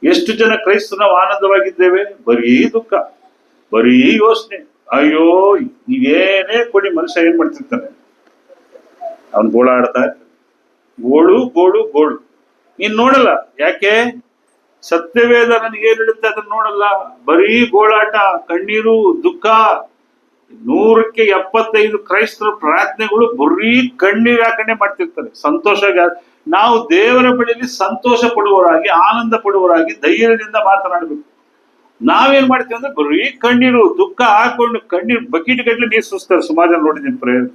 Speaker 1: ಎಷ್ಟು ಜನ ಕ್ರೈಸ್ತ ನಾವು ಆನಂದವಾಗಿದ್ದೇವೆ? ಬರೀ ದುಃಖ, ಬರೀ ಯೋಚನೆ. ಅಯ್ಯೋ, ನೀವೇನೇ ಕೊಡಿ, ಮನುಷ್ಯ ಏನ್ ಮಾಡ್ತಿರ್ತಾನೆ? ಅವನ್ ಗೋಳಾಡ್ತಾ ಇರ್ತಾನೆ. ಗೋಳು ಗೋಳು ಗೋಳು. ನೀನ್ ನೋಡಲ್ಲ. ಯಾಕೆ? ಸತ್ಯವೇದ ನನಗೆ ಏನ್ ಹೇಳುತ್ತೆ ಅದನ್ನ ನೋಡಲ್ಲ. ಬರೀ ಗೋಳಾಟ, ಕಣ್ಣೀರು, ದುಃಖ. 100% ಕ್ರೈಸ್ತರ ಪ್ರಾರ್ಥನೆಗಳು ಬರೀ ಕಣ್ಣೀರು ಹಾಕಂಡೆ ಮಾಡ್ತಿರ್ತಾರೆ. ಸಂತೋಷ. ನಾವು ದೇವರ ಬಳಿಯಲ್ಲಿ ಸಂತೋಷ ಪಡುವವರಾಗಿ, ಆನಂದ ಪಡುವವರಾಗಿ, ಧೈರ್ಯದಿಂದ ಮಾತನಾಡಬೇಕು. ನಾವೇನ್ ಮಾಡ್ತೀವಿ ಅಂದ್ರೆ ಬರೀ ಕಣ್ಣೀರು, ದುಃಖ ಹಾಕೊಂಡು ಕಣ್ಣೀರು ಬಕೆಟ್ ಗಟ್ಟಲೆ ನೀರು ಸುಸ್ತಾರೆ. ಸುಮಾರು ಜನ ನೋಡಿದ್ದೀನಿ ಪ್ರೇಯರ್.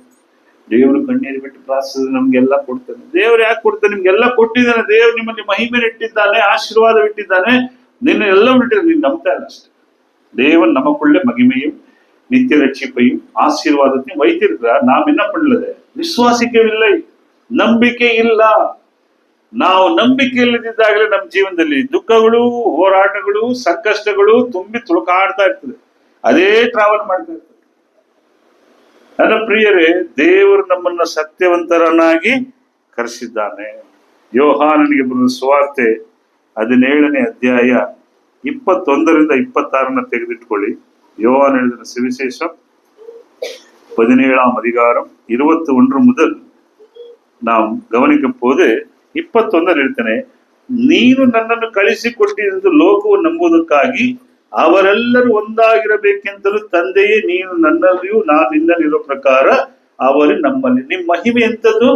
Speaker 1: ದೇವರು ಕಣ್ಣೀರು ಬಿಟ್ಟು ಪ್ರಾರ್ಥಿಸಿದ್ರೆ ನಮ್ಗೆಲ್ಲ ಕೊಡ್ತಾನೆ. ದೇವ್ರು ಯಾಕೆ ಕೊಡ್ತಾನೆ? ನಿಮ್ಗೆಲ್ಲ ಕೊಟ್ಟಿದ್ದಾನೆ. ದೇವ್ರು ನಿಮ್ಮಲ್ಲಿ ಮಹಿಮೆ ಇಟ್ಟಿದ್ದಾನೆ, ಆಶೀರ್ವಾದ ಇಟ್ಟಿದ್ದಾನೆ, ನಿನ್ನ ಎಲ್ಲ ಇಟ್ಟಿದ್ದಾನೆ. ನೀನ್ ನಂಬ್ತಾ ಇಲ್ಲ ಅಷ್ಟೇ. ದೇವನ್ ನಮக்குள்ளே மகிமையும் நித்திய ரட்சிப்பையும் ஆசீர்வாதத்தையும் வைத்திருக்கிறார். நாம் என்ன பண்ணலது? ವಿಶ್ವಾಸಿಕವಿಲ್ಲ, ನಂಬಿಕೆ ಇಲ್ಲ. ನಾವು ನಂಬಿಕೆ ಇಲ್ಲದಿದ್ದಾಗಲೇ ನಮ್ಮ ಜೀವನದಲ್ಲಿ ದುಃಖಗಳು, ಹೋರಾಟಗಳು, ಸಂಕಷ್ಟಗಳು ತುಂಬಿ ತುಳುಕಾಡ್ತಾ ಇರ್ತದೆ. ಅದೇ ಟ್ರಾವೆಲ್ ಮಾಡ್ತಾ ಇರ್ತದೆ. ನನ್ನ ಪ್ರಿಯರೇ, ದೇವರು ನಮ್ಮನ್ನ ಸತ್ಯವಂತರನ್ನಾಗಿ ಕರೆಸಿದ್ದಾನೆ. ಯೋಹಾನನಿಗೆ ಬರೆದ ಸುವಾರ್ತೆ 17ನೇ ಅಧ್ಯಾಯ 21ರಿಂದ 26 ತೆಗೆದಿಟ್ಕೊಳ್ಳಿ. யோவான் எழுதின சுவிசேஷம் 17ஆம் அதிகாரம் 21 முதல் நாம் கவனிக்கும் போது 21 ಹೇಳ್ತಾನೆ, ನೀನು ನನ್ನನ್ನು ಕಳಿಸಿಕೊಟ್ಟಿದ್ದು ಲೋಕವು ನಂಬುವುದಕ್ಕಾಗಿ ಅವರೆಲ್ಲರೂ ಒಂದಾಗಿರಬೇಕೆಂತಲೂ ತಂದೆಯೇ, ನೀನು ನನ್ನಲ್ಲಿಯೂ ನಾನು ನಿನ್ನಲ್ಲಿರೋ ಪ್ರಕಾರ ಅವರು ನಮ್ಮಲ್ಲಿ. ನಿಮ್ ಮಹಿಮೆ ಎಂತದ್ದು?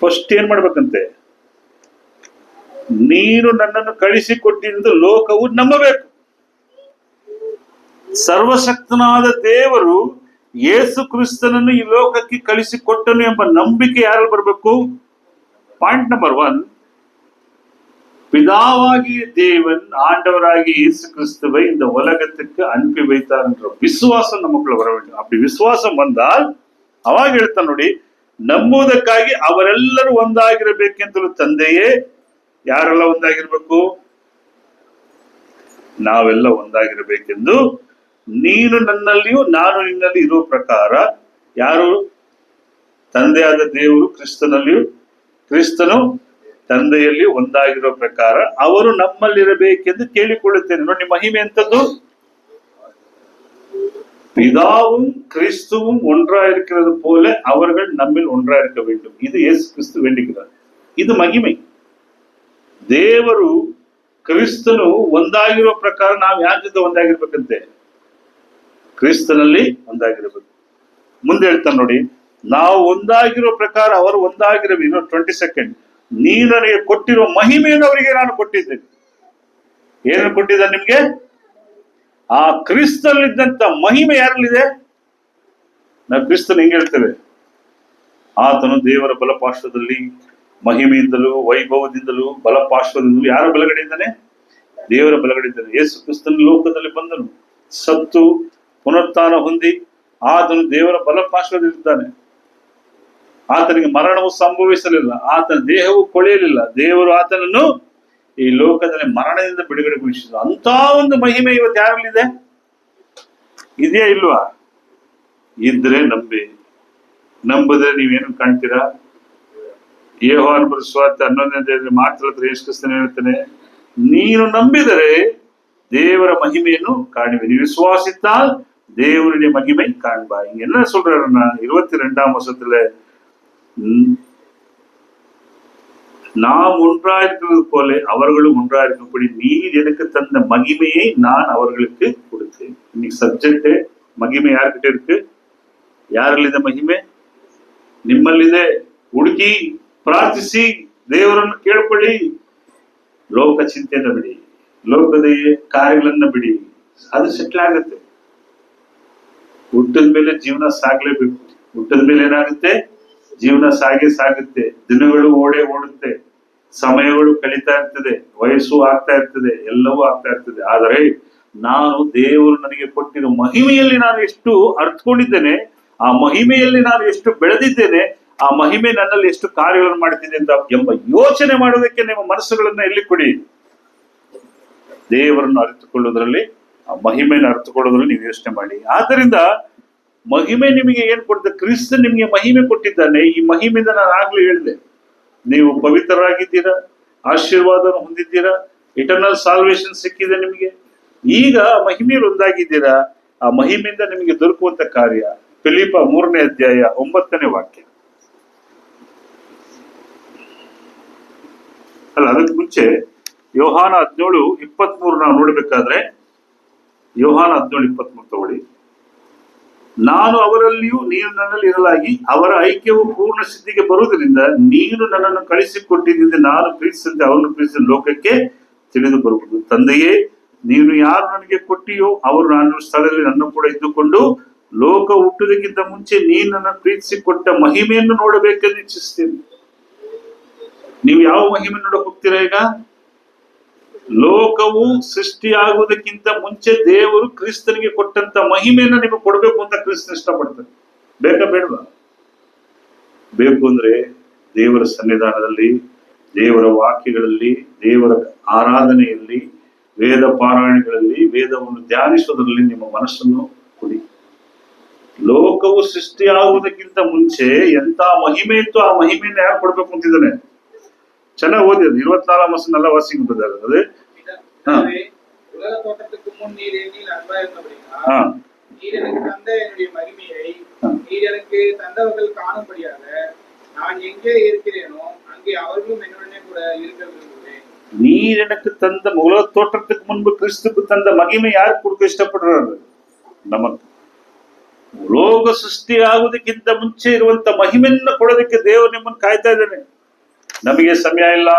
Speaker 1: ಫಸ್ಟ್ ಏನ್ ಮಾಡ್ಬೇಕಂತೆ? ನೀನು ನನ್ನನ್ನು ಕಳಿಸಿಕೊಟ್ಟಿದ್ದು ಲೋಕವು ನಂಬಬೇಕು. ಸರ್ವಶಕ್ತನಾದ ದೇವರು ಯೇಸು ಕ್ರಿಸ್ತನನ್ನು ಈ ಲೋಕಕ್ಕೆ ಕಳಿಸಿಕೊಟ್ಟನು ಎಂಬ ನಂಬಿಕೆ ಯಾರು ಬರಬೇಕು? ಪಾಯಿಂಟ್ ನಂಬರ್ 1, பிதாவாகிய தேவன் ஆண்டவராகிய இயேசு கிறிஸ்துவை இந்த உலகத்துக்கு அனுப்பி வைத்தார் என்ற விசுவாசம் நமக்குள்ள வர வேண்டும். அப்படி விசுவாசம் வந்தால் ಅವಾಗ ಹೇಳ್ತಾನೆ ನೋಡಿ, ನಂಬುವುದಕ್ಕಾಗಿ ಅವರೆಲ್ಲರೂ ಒಂದಾಗಿರಬೇಕೆಂತಲೂ ತಂದೆಯೇ. ಯಾರೆಲ್ಲ ಒಂದಾಗಿರ್ಬೇಕು? ನಾವೆಲ್ಲ ಒಂದಾಗಿರಬೇಕೆಂದು ನೀನು ನನ್ನಲ್ಲಿಯೂ ನಾನು ನಿನ್ನಲ್ಲಿ ಇರೋ ಪ್ರಕಾರ. ಯಾರು? ತಂದೆಯಾದ ದೇವರು ಕ್ರಿಸ್ತನಲ್ಲಿಯೂ, ಕ್ರಿಸ್ತನು ತಂದೆಯಲ್ಲಿ ಒಂದಾಗಿರೋ ಪ್ರಕಾರ ಅವರು ನಮ್ಮಲ್ಲಿರಬೇಕೆಂದು ಕೇಳಿಕೊಳ್ಳುತ್ತೇನೆ. ನೋಡಿ, ಮಹಿಮೆ ಎಂತದ್ದು? பிதாவும் கிறிஸ்துவும் ஒன்றா இருக்கிறது போல அவர்கள் நம்மில் ஒன்றா இருக்க வேண்டும். இது இயேசு கிறிஸ்து வேண்டுகிறார். ಇದು ಮಹಿಮೆ. ದೇವರು ಕ್ರಿಸ್ತನು ಒಂದಾಗಿರೋ ಪ್ರಕಾರ ನಾವು ಯಾರ ಜೊತೆ ಒಂದಾಗಿರ್ಬೇಕಂತೆ? ಕ್ರಿಸ್ತನಲ್ಲಿ ಒಂದಾಗಿರ್ಬೇಕು. ಮುಂದೆ ಹೇಳ್ತಾನೆ ನೋಡಿ, ನಾವು ಒಂದಾಗಿರೋ ಪ್ರಕಾರ ಅವರು ಒಂದಾಗಿರಬೇಕು. 22 ನೀನು ನನಗೆ ಕೊಟ್ಟಿರುವ ಮಹಿಮೆಯನ್ನು ಅವರಿಗೆ ನಾನು ಕೊಟ್ಟಿದ್ದೇನೆ. ಏನು ಕೊಟ್ಟಿದ್ದ ನಿಮ್ಗೆ? ಆ ಕ್ರಿಸ್ತನಲ್ಲಿದ್ದಂತ ಮಹಿಮೆ ಯಾರಲ್ಲಿದೆ? ನಾವು ಕ್ರಿಸ್ತನ ಹೆಂಗ್ ಹೇಳ್ತೇವೆ? ಆತನು ದೇವರ ಬಲಪಾರ್ಶ್ವದಲ್ಲಿ ಮಹಿಮೆಯಿಂದಲೂ ವೈಭವದಿಂದಲೂ ಬಲಪಾರ್ಶ್ವದಿಂದಲೂ ಯಾರ ಬಲಗಡೆ ಇದ್ದಾನೆ? ದೇವರ ಬಲಗಡೆ ಇದ್ದಾನೆ. ಯೇಸು ಕ್ರಿಸ್ತನ ಲೋಕದಲ್ಲಿ ಬಂದನು, ಸತ್ತು ಪುನರುತ್ಥಾನ ಹೊಂದಿ ಆತನು ದೇವರ ಬಲಪಾರ್ಶ್ವದಲ್ಲಿದ್ದಾನೆ. ಆತನಿಗೆ ಮರಣವು ಸಂಭವಿಸಲಿಲ್ಲ, ಆತನ ದೇಹವು ಕೊಳೆಯಲಿಲ್ಲ. ದೇವರು ಆತನನ್ನು ಈ ಲೋಕದಲ್ಲಿ ಮರಣದಿಂದ ಬಿಡುಗಡೆಗೊಳಿಸಿದ ಅಂತ ಒಂದು ಮಹಿಮೆ ಇವತ್ತು ಯಾರಲ್ಲಿದೆ? ಇದೆಯಾ ಇಲ್ವಾ? ಇದ್ರೆ ನಂಬಿ. ನಂಬಿದ್ರೆ ನೀವೇನು ಕಾಣ್ತೀರಾ? ಯೋಹಾನ ಬರೆದ ಸುವಾರ್ತೆ 11ನೇ ಮಾತ್ರ ಯೇಸು ಕ್ರಿಸ್ತನು ಹೇಳ್ತಾನೆ, ನೀನು ನಂಬಿದರೆ ದೇವರ ಮಹಿಮೆಯನ್ನು ಕಾಣುವೆ, நீ விசுவாசித்தால் தேவனுடைய மகிமை காண்பாய். இங்க என்ன சொல்றாருன்னா 22ஆம் வசனத்துல, நாம் ஒன்றாயிருக்கிறது போல அவர்களும் ஒன்றாயிருக்கும்படி நீர் எனக்கு தந்த மகிமையை நான் அவர்களுக்கு கொடுத்தேன். இன்னைக்கு சப்ஜெக்ட் மகிமை யாருக்கிட்ட இருக்கு? ಯಾರಲ್ಲಿದೆ ಮಹಿಮೆ? ನಿಮ್ಮಲ್ಲಿದೆ. ಹುಡುಕಿ, ಪ್ರಾರ್ಥಿಸಿ, ದೇವರನ್ನು ಕೇಳ್ಕೊಳ್ಳಿ. ಲೋಕ ಚಿಂತೆಯನ್ನು ಬಿಡಿ, ಲೋಕದ ಕಾರ್ಯಗಳನ್ನ ಬಿಡಿ, ಅದು ಸೆಟ್ಲ್ ಆಗುತ್ತೆ. ಹುಟ್ಟದ ಮೇಲೆ ಜೀವನ ಸಾಗ್ಲೇಬೇಕು. ಹುಟ್ಟದ ಮೇಲೆ ಏನಾಗುತ್ತೆ? ಜೀವನ ಸಾಗುತ್ತೆ. ದಿನಗಳು ಓಡುತ್ತೆ, ಸಮಯಗಳು ಕಳೀತಾ ಇರ್ತದೆ, ವಯಸ್ಸು ಆಗ್ತಾ ಇರ್ತದೆ, ಎಲ್ಲವೂ ಆಗ್ತಾ ಇರ್ತದೆ. ಆದರೆ ನಾನು ದೇವರು ನನಗೆ ಕೊಟ್ಟಿರೋ ಮಹಿಮೆಯಲ್ಲಿ ನಾನು ಎಷ್ಟು ಅರ್ಥಕೊಂಡಿದ್ದೇನೆ, ಆ ಮಹಿಮೆಯಲ್ಲಿ ನಾನು ಎಷ್ಟು ಬೆಳೆದಿದ್ದೇನೆ, ಆ ಮಹಿಮೆ ನನ್ನಲ್ಲಿ ಎಷ್ಟು ಕಾರ್ಯಗಳನ್ನು ಮಾಡ್ತಿದೆ ಅಂತ ಎಂಬ ಯೋಚನೆ ಮಾಡೋದಕ್ಕೆ ನಿಮ್ಮ ಮನಸ್ಸುಗಳನ್ನ ಎಲ್ಲಿ ಕೊಡಿ. ದೇವರನ್ನು ಅರಿತುಕೊಳ್ಳೋದ್ರಲ್ಲಿ, ಆ ಮಹಿಮೆಯನ್ನು ಅರಿತುಕೊಳ್ಳೋದ್ರಲ್ಲಿ ನೀವು ಯೋಚನೆ ಮಾಡಿ. ಆದ್ದರಿಂದ ಮಹಿಮೆ ನಿಮಗೆ ಏನ್ ಕೊಡ್ತದೆ? ಕ್ರಿಸ್ತ ನಿಮಗೆ ಮಹಿಮೆ ಕೊಟ್ಟಿದ್ದಾನೆ. ಈ ಮಹಿಮೆಯಿಂದ ನಾನು ಆಗ್ಲೂ ಹೇಳಿದೆ, ನೀವು ಪವಿತ್ರರಾಗಿದ್ದೀರಾ, ಆಶೀರ್ವಾದ ಹೊಂದಿದ್ದೀರಾ, ಇಟರ್ನಲ್ ಸಾಲ್ವೇಶನ್ ಸಿಕ್ಕಿದೆ ನಿಮಗೆ. ಈಗ ಮಹಿಮೆಯಲ್ಲಿ ಒಂದಾಗಿದ್ದೀರಾ. ಆ ಮಹಿಮೆಯಿಂದ ನಿಮಗೆ ದೊರಕುವಂತ ಕಾರ್ಯ ಫಿಲಿಪ 3ನೇ ಅಧ್ಯಾಯ 9ನೇ ವಾಕ್ಯ. ಅಲ್ಲ, ಅದಕ್ಕೆ ಮುಂಚೆ ಯೋಹಾನ 17:23 ನಾವು ನೋಡ್ಬೇಕಾದ್ರೆ, ಯೋಹಾನ 17:23 ತಗೊಳ್ಳಿ. ನಾನು ಅವರಲ್ಲಿಯೂ ನೀನು ನನ್ನಲ್ಲಿ ಇರಲಾಗಿ ಅವರ ಐಕ್ಯವು ಪೂರ್ಣ ಸಿದ್ಧಿಗೆ ಬರುವುದರಿಂದ ನೀನು ನನ್ನನ್ನು ಕಳಿಸಿಕೊಟ್ಟಿದ್ದರಿಂದ ನಾನು ಪ್ರೀತಿಸಿದಂತೆ ಅವರನ್ನು ಪ್ರೀತಿಸಿದ ಲೋಕಕ್ಕೆ ತಿಳಿದು ಬರುವುದು. ತಂದೆಯೇ, ನೀನು ಯಾರು ನನಗೆ ಕೊಟ್ಟಿಯೋ ಅವರು ನಾನು ಸ್ಥಳದಲ್ಲಿ ನನ್ನ ಕೂಡ ಇದ್ದುಕೊಂಡು ಲೋಕ ಹುಟ್ಟುವುದಕ್ಕಿಂತ ಮುಂಚೆ ನೀನು ನನ್ನ ಪ್ರೀತಿಸಿ ಕೊಟ್ಟ ಮಹಿಮೆಯನ್ನು ನೋಡಬೇಕೆಂದು ಇಚ್ಛಿಸ್ತೇನೆ. ನೀವು ಯಾವ ಮಹಿಮೆ ನೋಡಕ್ ಹೋಗ್ತೀರಾ? ಈಗ ಲೋಕವು ಸೃಷ್ಟಿಯಾಗುವುದಕ್ಕಿಂತ ಮುಂಚೆ ದೇವರು ಕ್ರಿಸ್ತನಿಗೆ ಕೊಟ್ಟಂತ ಮಹಿಮೆಯನ್ನ ನಿಮಗೆ ಕೊಡ್ಬೇಕು ಅಂತ ಕ್ರಿಸ್ತನ ಇಷ್ಟಪಡ್ತಾರೆ. ಬೇಕಾ ಬೇಡವಾ? ಬೇಕು ಅಂದ್ರೆ ದೇವರ ಸನ್ನಿಧಾನದಲ್ಲಿ, ದೇವರ ವಾಕ್ಯಗಳಲ್ಲಿ, ದೇವರ ಆರಾಧನೆಯಲ್ಲಿ, ವೇದ ಪಾರಾಯಣಗಳಲ್ಲಿ, ವೇದವನ್ನು ಧ್ಯಾನಿಸುವುದರಲ್ಲಿ ನಿಮ್ಮ ಮನಸ್ಸನ್ನು ಕೊಡಿ. ಲೋಕವು ಸೃಷ್ಟಿಯಾಗುವುದಕ್ಕಿಂತ ಮುಂಚೆ ಎಂತ ಮಹಿಮೆ ಇತ್ತು, ಆ ಮಹಿಮೆಯನ್ನು ಯಾರು ಕೊಡ್ಬೇಕು ಅಂತಿದ್ದಾನೆ? ಚೆನ್ನಾಗಿ ಓದಿ. ಅದು 24 நல்ல வாசிங்க பிரதர். அது
Speaker 2: உலக தோற்றத்துக்கு முன் நீர் என்னில் அன்பாய் இருந்தபடியால் நீர் எனக்கு தந்த என்னுடைய மகிமையை நீர் எனக்கு தந்தவர்கள் காணும்படியாக நான் எங்கே இருக்கிறேனோ அங்கே அவர்களும் என்னுடனே கூட இருக்க விரும்புகிறேன்.
Speaker 1: நீர் எனக்கு தந்த உலக தோற்றத்துக்கு முன்பு கிறிஸ்துக்கு தந்த மகிமை யாருக்கு கொடுக்க ಇಷ್ಟಪಡ್றாரு? நமக்கு. ಲೋಕ ಸೃಷ್ಟಿ ಆಗುವುದಕ್ಕಿಂತ ಮುಂಚೆ ಇರುವಂತ ಮಹಿಮೆಯನ್ನು ಕೊಡೋದಕ್ಕೆ ದೇವರು ನಿಮ್ಮನ್ನು ಕಾಯ್ತಾ ಇದ್ದಾನೆ. ನಮಗೆ ಸಮಯ ಇಲ್ಲ,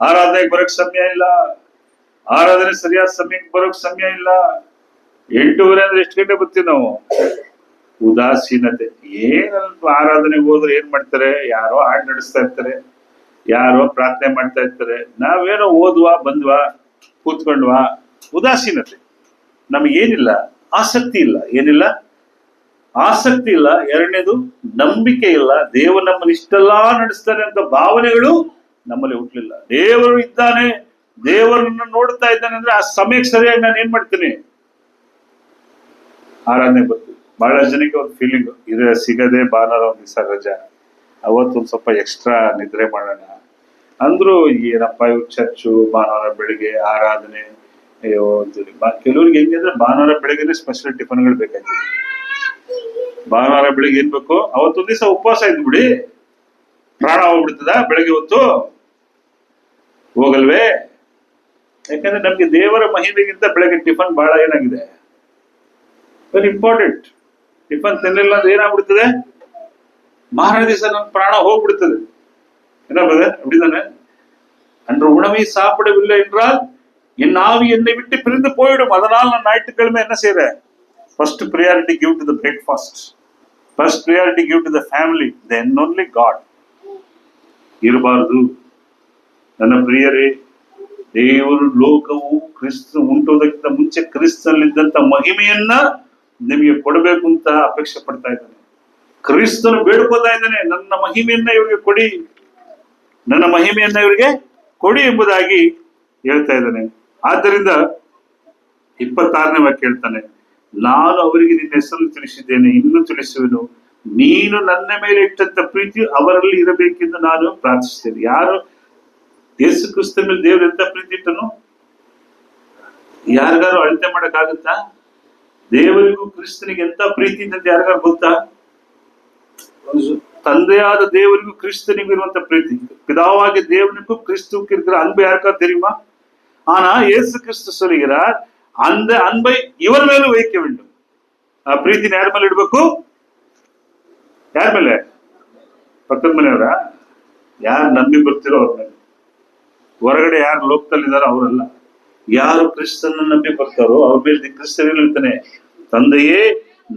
Speaker 1: ಆರಾಧನೆಗೆ ಬರೋಕ್ ಸಮಯ ಇಲ್ಲ, ಆರಾಧನೆ ಸರಿಯಾದ ಸಮಯಕ್ಕೆ ಬರೋಕ್ ಸಮಯ ಇಲ್ಲ. 8:30 ಅಂದ್ರೆ ಎಷ್ಟು ಗಂಟೆ ಬರ್ತೀವಿ ನಾವು? ಉದಾಸೀನತೆ. ಏನಲ್ಪ ಆರಾಧನೆಗೆ ಹೋದ್ರೆ ಏನ್ ಮಾಡ್ತಾರೆ? ಯಾರೋ ಹಾಡು ನಡೆಸ್ತಾ ಇರ್ತಾರೆ, ಯಾರೋ ಪ್ರಾರ್ಥನೆ ಮಾಡ್ತಾ ಇರ್ತಾರೆ, ನಾವೇನೋ ಓದ್ವಾ, ಬಂದ್ವಾ, ಕೂತ್ಕೊಂಡ್ವಾ. ಉದಾಸೀನತೆ. ನಮಗೇನಿಲ್ಲ, ಆಸಕ್ತಿ ಇಲ್ಲ. ಏನಿಲ್ಲ? ಆಸಕ್ತಿ ಇಲ್ಲ. ಎರಡನೇದು, ನಂಬಿಕೆ ಇಲ್ಲ. ದೇವರು ನಮ್ಮನ್ನು ಇಷ್ಟೆಲ್ಲಾ ನಡೆಸ್ತಾನೆ ಅಂತ ಭಾವನೆಗಳು ನಮ್ಮಲ್ಲಿ ಹುಟ್ಟಲಿಲ್ಲ. ದೇವರು ಇದ್ದಾನೆ, ದೇವರನ್ನ ನೋಡ್ತಾ ಇದ್ದಾನೆ ಅಂದ್ರೆ ಆ ಸಮಯಕ್ಕೆ ಸರಿಯಾಗಿ ನಾನು ಏನ್ ಮಾಡ್ತೀನಿ? ಆರಾಧನೆ ಬರ್ತೀನಿ. ಬಹಳ ಜನಕ್ಕೆ ಒಂದು ಫೀಲಿಂಗ್ ಇದೆ, ಸಿಗದೆ ಭಾನುವಾರ ಒಂದ್ ದಿವಸ ರಜಾ, ಅವತ್ತೊಂದ್ ಸ್ವಲ್ಪ ಎಕ್ಸ್ಟ್ರಾ ನಿದ್ರೆ ಮಾಡೋಣ ಅಂದ್ರು. ಏನಪ್ಪ ಇವ್ರು ಚರ್ಚು, ಭಾನುವಾರ ಬೆಳಿಗ್ಗೆ ಆರಾಧನೆ. ಅಯ್ಯೋ, ಕೆಲವ್ರಿಗೆ ಹೆಂಗಂದ್ರೆ ಭಾನುವಾರ ಬೆಳಿಗ್ಗೆ ಸ್ಪೆಷಲ್ ಟಿಫನ್ಗಳು ಬೇಕಾಗ್ತದೆ. ಭಾನುವಾರ ಬೆಳಿಗ್ಗೆ ಏನ್ ಬೇಕು? ಅವತ್ತೊಂದ್ ದಿವಸ ಉಪವಾಸ ಇದ್ಬಿಡಿ, ಪ್ರಾಣ ಹೋಗ್ಬಿಡ್ತದ ಬೆಳಗ್ಗೆ ಹೊತ್ತು? ಹೋಗಲ್ವೇ? ಯಾಕಂದ್ರೆ ನಮ್ಗೆ ದೇವರ ಮಹಿಮೆಗಿಂತ ಬೆಳಗ್ಗೆ ಟಿಫನ್ ಬಹಳ ಏನಾಗಿದೆ, ವೆರಿ ಇಂಪಾರ್ಟೆಂಟ್. ಟಿಫನ್ ತಿನ್ನಲಿಲ್ಲ ಅಂದ್ರೆ ಏನಾಗ್ಬಿಡ್ತದೆ? ಮಾರನೇ ದಿವಸ ನಮ್ ಪ್ರಾಣ ಹೋಗ್ಬಿಡ್ತದೆ. ಏನಾಗ್ತದೆ? அப்படிதானே? அன்று உணவை சாப்பிடவில்லை என்றால் என் ஆவி என்னை விட்டு பிரிந்து போயிடும். அதனால் நான் ஞாயிற்றுக்கிழமை என்ன செய்யறேன்? First priority give to the breakfast. First priority give to the family. Then only God. ಇರಬಾರದು. ನನ್ನ ಪ್ರಿಯರೇ, ದೇವರು ಲೋಕವು ಕ್ರಿಸ್ತ ಉಂಟುವುದಕ್ಕಿಂತ ಮುಂಚೆ ಕ್ರಿಸ್ತನಲ್ಲಿದ್ದಂತ ಮಹಿಮೆಯನ್ನ ನಿಮಗೆ ಕೊಡಬೇಕು ಅಂತ ಅಪೇಕ್ಷೆ ಪಡ್ತಾ ಇದ್ದಾನೆ. ಕ್ರಿಸ್ತನು ಬೇಡ್ಕೋತಾ ಇದ್ದಾನೆ, ನನ್ನ ಮಹಿಮೆಯನ್ನ ಇವರಿಗೆ ಕೊಡಿ, ನನ್ನ ಮಹಿಮೆಯನ್ನ ಇವರಿಗೆ ಕೊಡಿ ಎಂಬುದಾಗಿ ಹೇಳ್ತಾ ಇದ್ದಾನೆ. ಆದ್ದರಿಂದ 26ನೇ ವಾಕ್ಯ ಹೇಳ್ತಾನೆ, ನಾನು ಅವರಿಗೆ ನಿನ್ನ ಹೆಸರನ್ನು ತಿಳಿಸಿದ್ದೇನೆ, ಇನ್ನೂ ತಿಳಿಸುವೆನು. ನೀನು ನನ್ನ ಮೇಲೆ ಇಟ್ಟಂತ ಪ್ರೀತಿ ಅವರಲ್ಲಿ ಇರಬೇಕೆಂದು ನಾನು ಪ್ರಾರ್ಥಿಸ್ತೇನೆ. ಯಾರು ಯೇಸು ಕ್ರಿಸ್ತ ಮೇಲೆ ದೇವರು ಎಂತ ಪ್ರೀತಿ ಇಟ್ಟನು? ಯಾರಿಗಾರು ಅಳತೆ ಮಾಡಕ್ಕಾಗುತ್ತಾ? ದೇವರಿಗೂ ಕ್ರಿಸ್ತನಿಗೆ ಎಂತ ಪ್ರೀತಿ ಇದ್ದಂತ ಯಾರಿಗಾರು ಗೊತ್ತಾ? ತಂದೆಯಾದ தேவனுக்கு கிறிஸ்தனுக்கு இருந்த பிரீத்தி, பிதாவாகிய தேவனுக்கும் கிறிஸ்துவுக்கு இருக்கிற அன்பு யாருக்கா தெரியுமா? ஆனா இயேசு கிறிஸ்து சொல்கிறார், அந்த அன்பை இவர் மேலும் வைக்க வேண்டும். ಆ ಪ್ರೀತಿನ ಯಾರ ಮೇಲೆ ಇಡಬೇಕು? ಯಾರ ಮೇಲೆ? ಪಕ್ಕದ ಮನೆಯವರ? ಯಾರು ನಂಬಿ ಬರ್ತಿರೋ ಅವ್ರ ಮೇಲೆ. ಹೊರಗಡೆ ಯಾರು ಲೋಕದಲ್ಲಿದ್ದಾರೋ ಅವರಲ್ಲ. ಯಾರು ಕ್ರಿಸ್ತನ ನಂಬಿ ಬರ್ತಾರೋ ಅವ್ರ ಮೇಲೆ ಕ್ರಿಸ್ತನ ಹೇಳ್ತಾನೆ, ತಂದೆಯೇ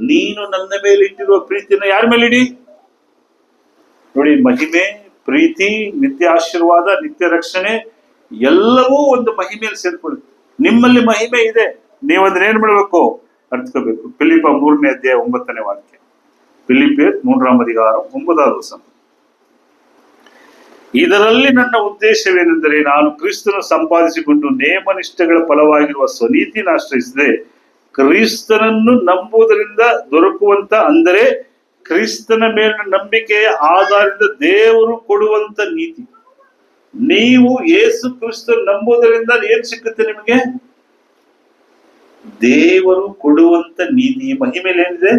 Speaker 1: ನೀನು ನನ್ನ ಮೇಲೆ ಇಟ್ಟಿರುವ ಪ್ರೀತಿನ ಯಾರ ಮೇಲೆ ಇಡಿ? ನೋಡಿ, ಮಹಿಮೆ, ಪ್ರೀತಿ, ನಿತ್ಯ ಆಶೀರ್ವಾದ, ನಿತ್ಯ ರಕ್ಷಣೆ ಎಲ್ಲವೂ ಒಂದು ಮಹಿಮೆಯಲ್ಲಿ ಸೇರ್ಕೊಳ್ಳುತ್ತೆ. ನಿಮ್ಮಲ್ಲಿ ಮಹಿಮೆ ಇದೆ, ನೀವು ಅದನ್ನ ಏನ್ ಮಾಡ್ಬೇಕು? ಅರ್ಥಕೋಬೇಕು. ಫಿಲಿಪ 3ನೇ ಅಧ್ಯಾಯ 9ನೇ ವಾಕ್ಯ. ಫಿಲಿಪಿಯರ್ 3ನೇ ಅಧಿಕಾರ 9ನೇ ವಚನ. ಇದರಲ್ಲಿ ನನ್ನ ಉದ್ದೇಶವೇನೆಂದರೆ, ನಾನು ಕ್ರಿಸ್ತನ ಸಂಪಾದಿಸಿಕೊಂಡು ನೇಮನಿಷ್ಠೆಗಳ ಫಲವಾಗಿರುವ ಸ್ವನೀತಿನ ಆಶ್ರಯಿಸದೆ ಕ್ರಿಸ್ತನನ್ನು ನಂಬುವುದರಿಂದ ದೊರಕುವಂತ, ಅಂದರೆ ಕ್ರಿಸ್ತನ ಮೇಲಿನ ನಂಬಿಕೆಯ ಆಧಾರದಿಂದ ದೇವರು ಕೊಡುವಂತ ನೀತಿ. ನೀವು ಯೇಸು ಕ್ರಿಸ್ತ ನಂಬುವುದರಿಂದ ಏನ್ ಸಿಕ್ಕುತ್ತೆ ನಿಮಗೆ? ದೇವರು ಕೊಡುವಂತ ನೀತಿ. ಮಹಿಮೇಲೆ ಏನಿದೆ?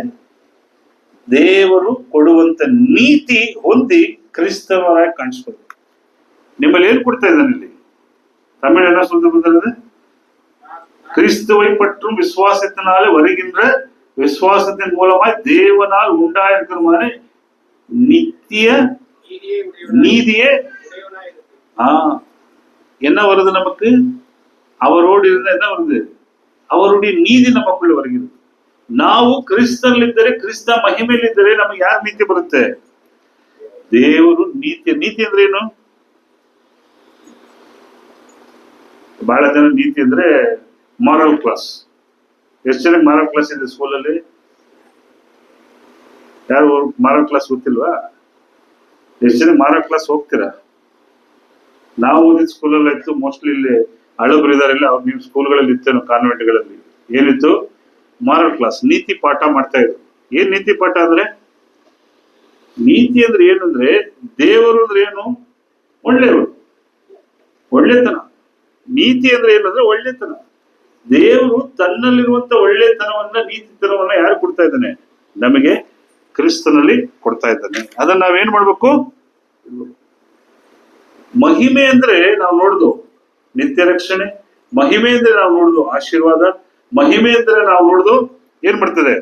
Speaker 1: ದೇವರು ಕೊಡುವಂತ ನೀತಿ ಹೊಂದಿ ಕ್ರಿಸ್ತವರಾಗಿ ಕಾಣಿಸ್ಬೋದು. ನಿಮ್ಮಲ್ಲಿ ಏನ್ ಕೊಡ್ತಾ ಇದ್ದಾನೆ ಇಲ್ಲಿ? தமிழ் என்ன சொல்றது? கிறிஸ்துவை பற்றும் விசுவாசத்தினாலே வருகின்ற விசுவாசத்தின் மூலமாய் தேவனால் உண்டாயிருக்கிற நித்திய நீதியே என்ன வருது நமக்கு? அவரோடு இருந்த என்ன வருது? அவருடைய ನೀತಿ ನಮ್ಮಕ್ಕಳು வருகிறது. ನಾವು ಕ್ರಿಸ್ತನಲ್ಲಿದ್ದರೆ, ಕ್ರಿಸ್ತ ಮಹಿಮೆಯಲ್ಲಿದ್ದರೆ ನಮಗೆ ಯಾರ ನೀತಿ ಬರುತ್ತೆ? ದೇವರು ನೀತಿ. ನೀತಿ ಅಂದ್ರೆ ಏನು? ಬಹಳ ಜನ ನೀತಿ ಅಂದ್ರೆ ಮಾರಲ್ ಕ್ಲಾಸ್. ಎಷ್ಟು ಜನಕ್ಕೆ ಮಾರಲ್ ಕ್ಲಾಸ್ ಇದೆ ಸ್ಕೂಲಲ್ಲಿ? ಯಾರು ಮಾರಲ್ ಕ್ಲಾಸ್ ಗೊತ್ತಿಲ್ವಾ? ಎಷ್ಟು ಜನ ಮಾರಲ್ ಕ್ಲಾಸ್ ಹೋಗ್ತೀರಾ? ನಾವು ಓದಿದ ಸ್ಕೂಲಲ್ಲಿ ಇತ್ತು. ಮೋಸ್ಟ್ಲಿ ಇಲ್ಲಿ ಹಳಬ್ರು ಇದಾರಿಲ್ಲ, ಅವ್ರು ನಿಮ್ ಸ್ಕೂಲ್ಗಳಲ್ಲಿ ಇತ್ತೇನೋ, ಕಾನ್ವೆಂಟ್ಗಳಲ್ಲಿ ಏನಿತ್ತು? ಮಾರಲ್ ಕ್ಲಾಸ್, ನೀತಿ ಪಾಠ ಮಾಡ್ತಾ ಇದ್ರು. ಏನ್ ನೀತಿ ಪಾಠ ಅಂದ್ರೆ? ನೀತಿ ಅಂದ್ರೆ ಏನಂದ್ರೆ, ದೇವರು ಅಂದ್ರೆ ಏನು? ಒಳ್ಳೆಯವರು, ಒಳ್ಳೆತನ. ನೀತಿ ಅಂದ್ರೆ ಏನಂದ್ರೆ ಒಳ್ಳೆತನ. ದೇವರು ತನ್ನಲ್ಲಿರುವಂತ ಒಳ್ಳೆತನವನ್ನ, ನೀತಿತನವನ್ನ ಯಾರು ಕೊಡ್ತಾ ಇದ್ದಾನೆ? ನಮಗೆ ಕ್ರಿಸ್ತನಲ್ಲಿ ಕೊಡ್ತಾ ಇದ್ದಾನೆ. ಅದನ್ನ ನಾವೇನ್ ಮಾಡ್ಬೇಕು? ಮಹಿಮೆ ಅಂದ್ರೆ ನಾವು ನೋಡುದು ನಿತ್ಯ ರಕ್ಷಣೆ, ಮಹಿಮೆ ಅಂದ್ರೆ ನಾವು ನೋಡುದು ಆಶೀರ್ವಾದ, ಮಹಿಮೆ ಅಂದ್ರೆ ನಾವು ನೋಡುದು ಏನ್ ಮಾಡ್ತದೆ?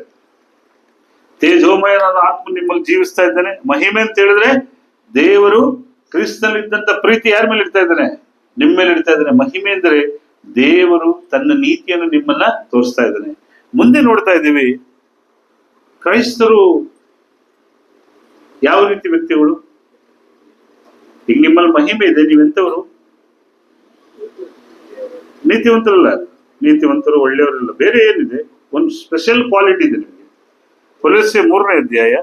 Speaker 1: ತೇಜೋಮಯನಾದ ಆತ್ಮ ನಿಮ್ಮಲ್ಲಿ ಜೀವಿಸ್ತಾ ಇದ್ದಾನೆ. ಮಹಿಮೆ ಅಂತ ಹೇಳಿದ್ರೆ ದೇವರು ಕ್ರಿಸ್ತನಲ್ಲಿದ್ದಂತ ಪ್ರೀತಿ ಯಾರ ಮೇಲೆ ಇಡ್ತಾ ಇದ್ದಾನೆ? ನಿಮ್ಮ ಮೇಲೆ ಇಡ್ತಾ ಇದ್ದಾನೆ. ಮಹಿಮೆ ಅಂದ್ರೆ ದೇವರು ತನ್ನ ನೀತಿಯನ್ನು ನಿಮ್ಮನ್ನ ತೋರಿಸ್ತಾ ಇದ್ದಾನೆ. ಮುಂದೆ ನೋಡ್ತಾ ಇದ್ದೀವಿ, ಕ್ರೈಸ್ತರು ಯಾವ ರೀತಿ ವ್ಯಕ್ತಿಗಳು? ಈಗ ನಿಮ್ಮಲ್ಲಿ ಮಹಿಮೆ ಇದೆ, ನೀವೆಂತವರು? ನೀತಿವಂತರಲ್ಲ. ನೀತಿವಂತರು, ಒಳ್ಳೆಯವರಲ್ಲ. ಬೇರೆ ಏನಿದೆ? ಒಂದು ಸ್ಪೆಷಲ್ ಕ್ವಾಲಿಟಿ ಇದೆ ನಿಮಗೆ. ಕೊಲೊಸ್ಸೆ 3ನೇ ಅಧ್ಯಾಯ,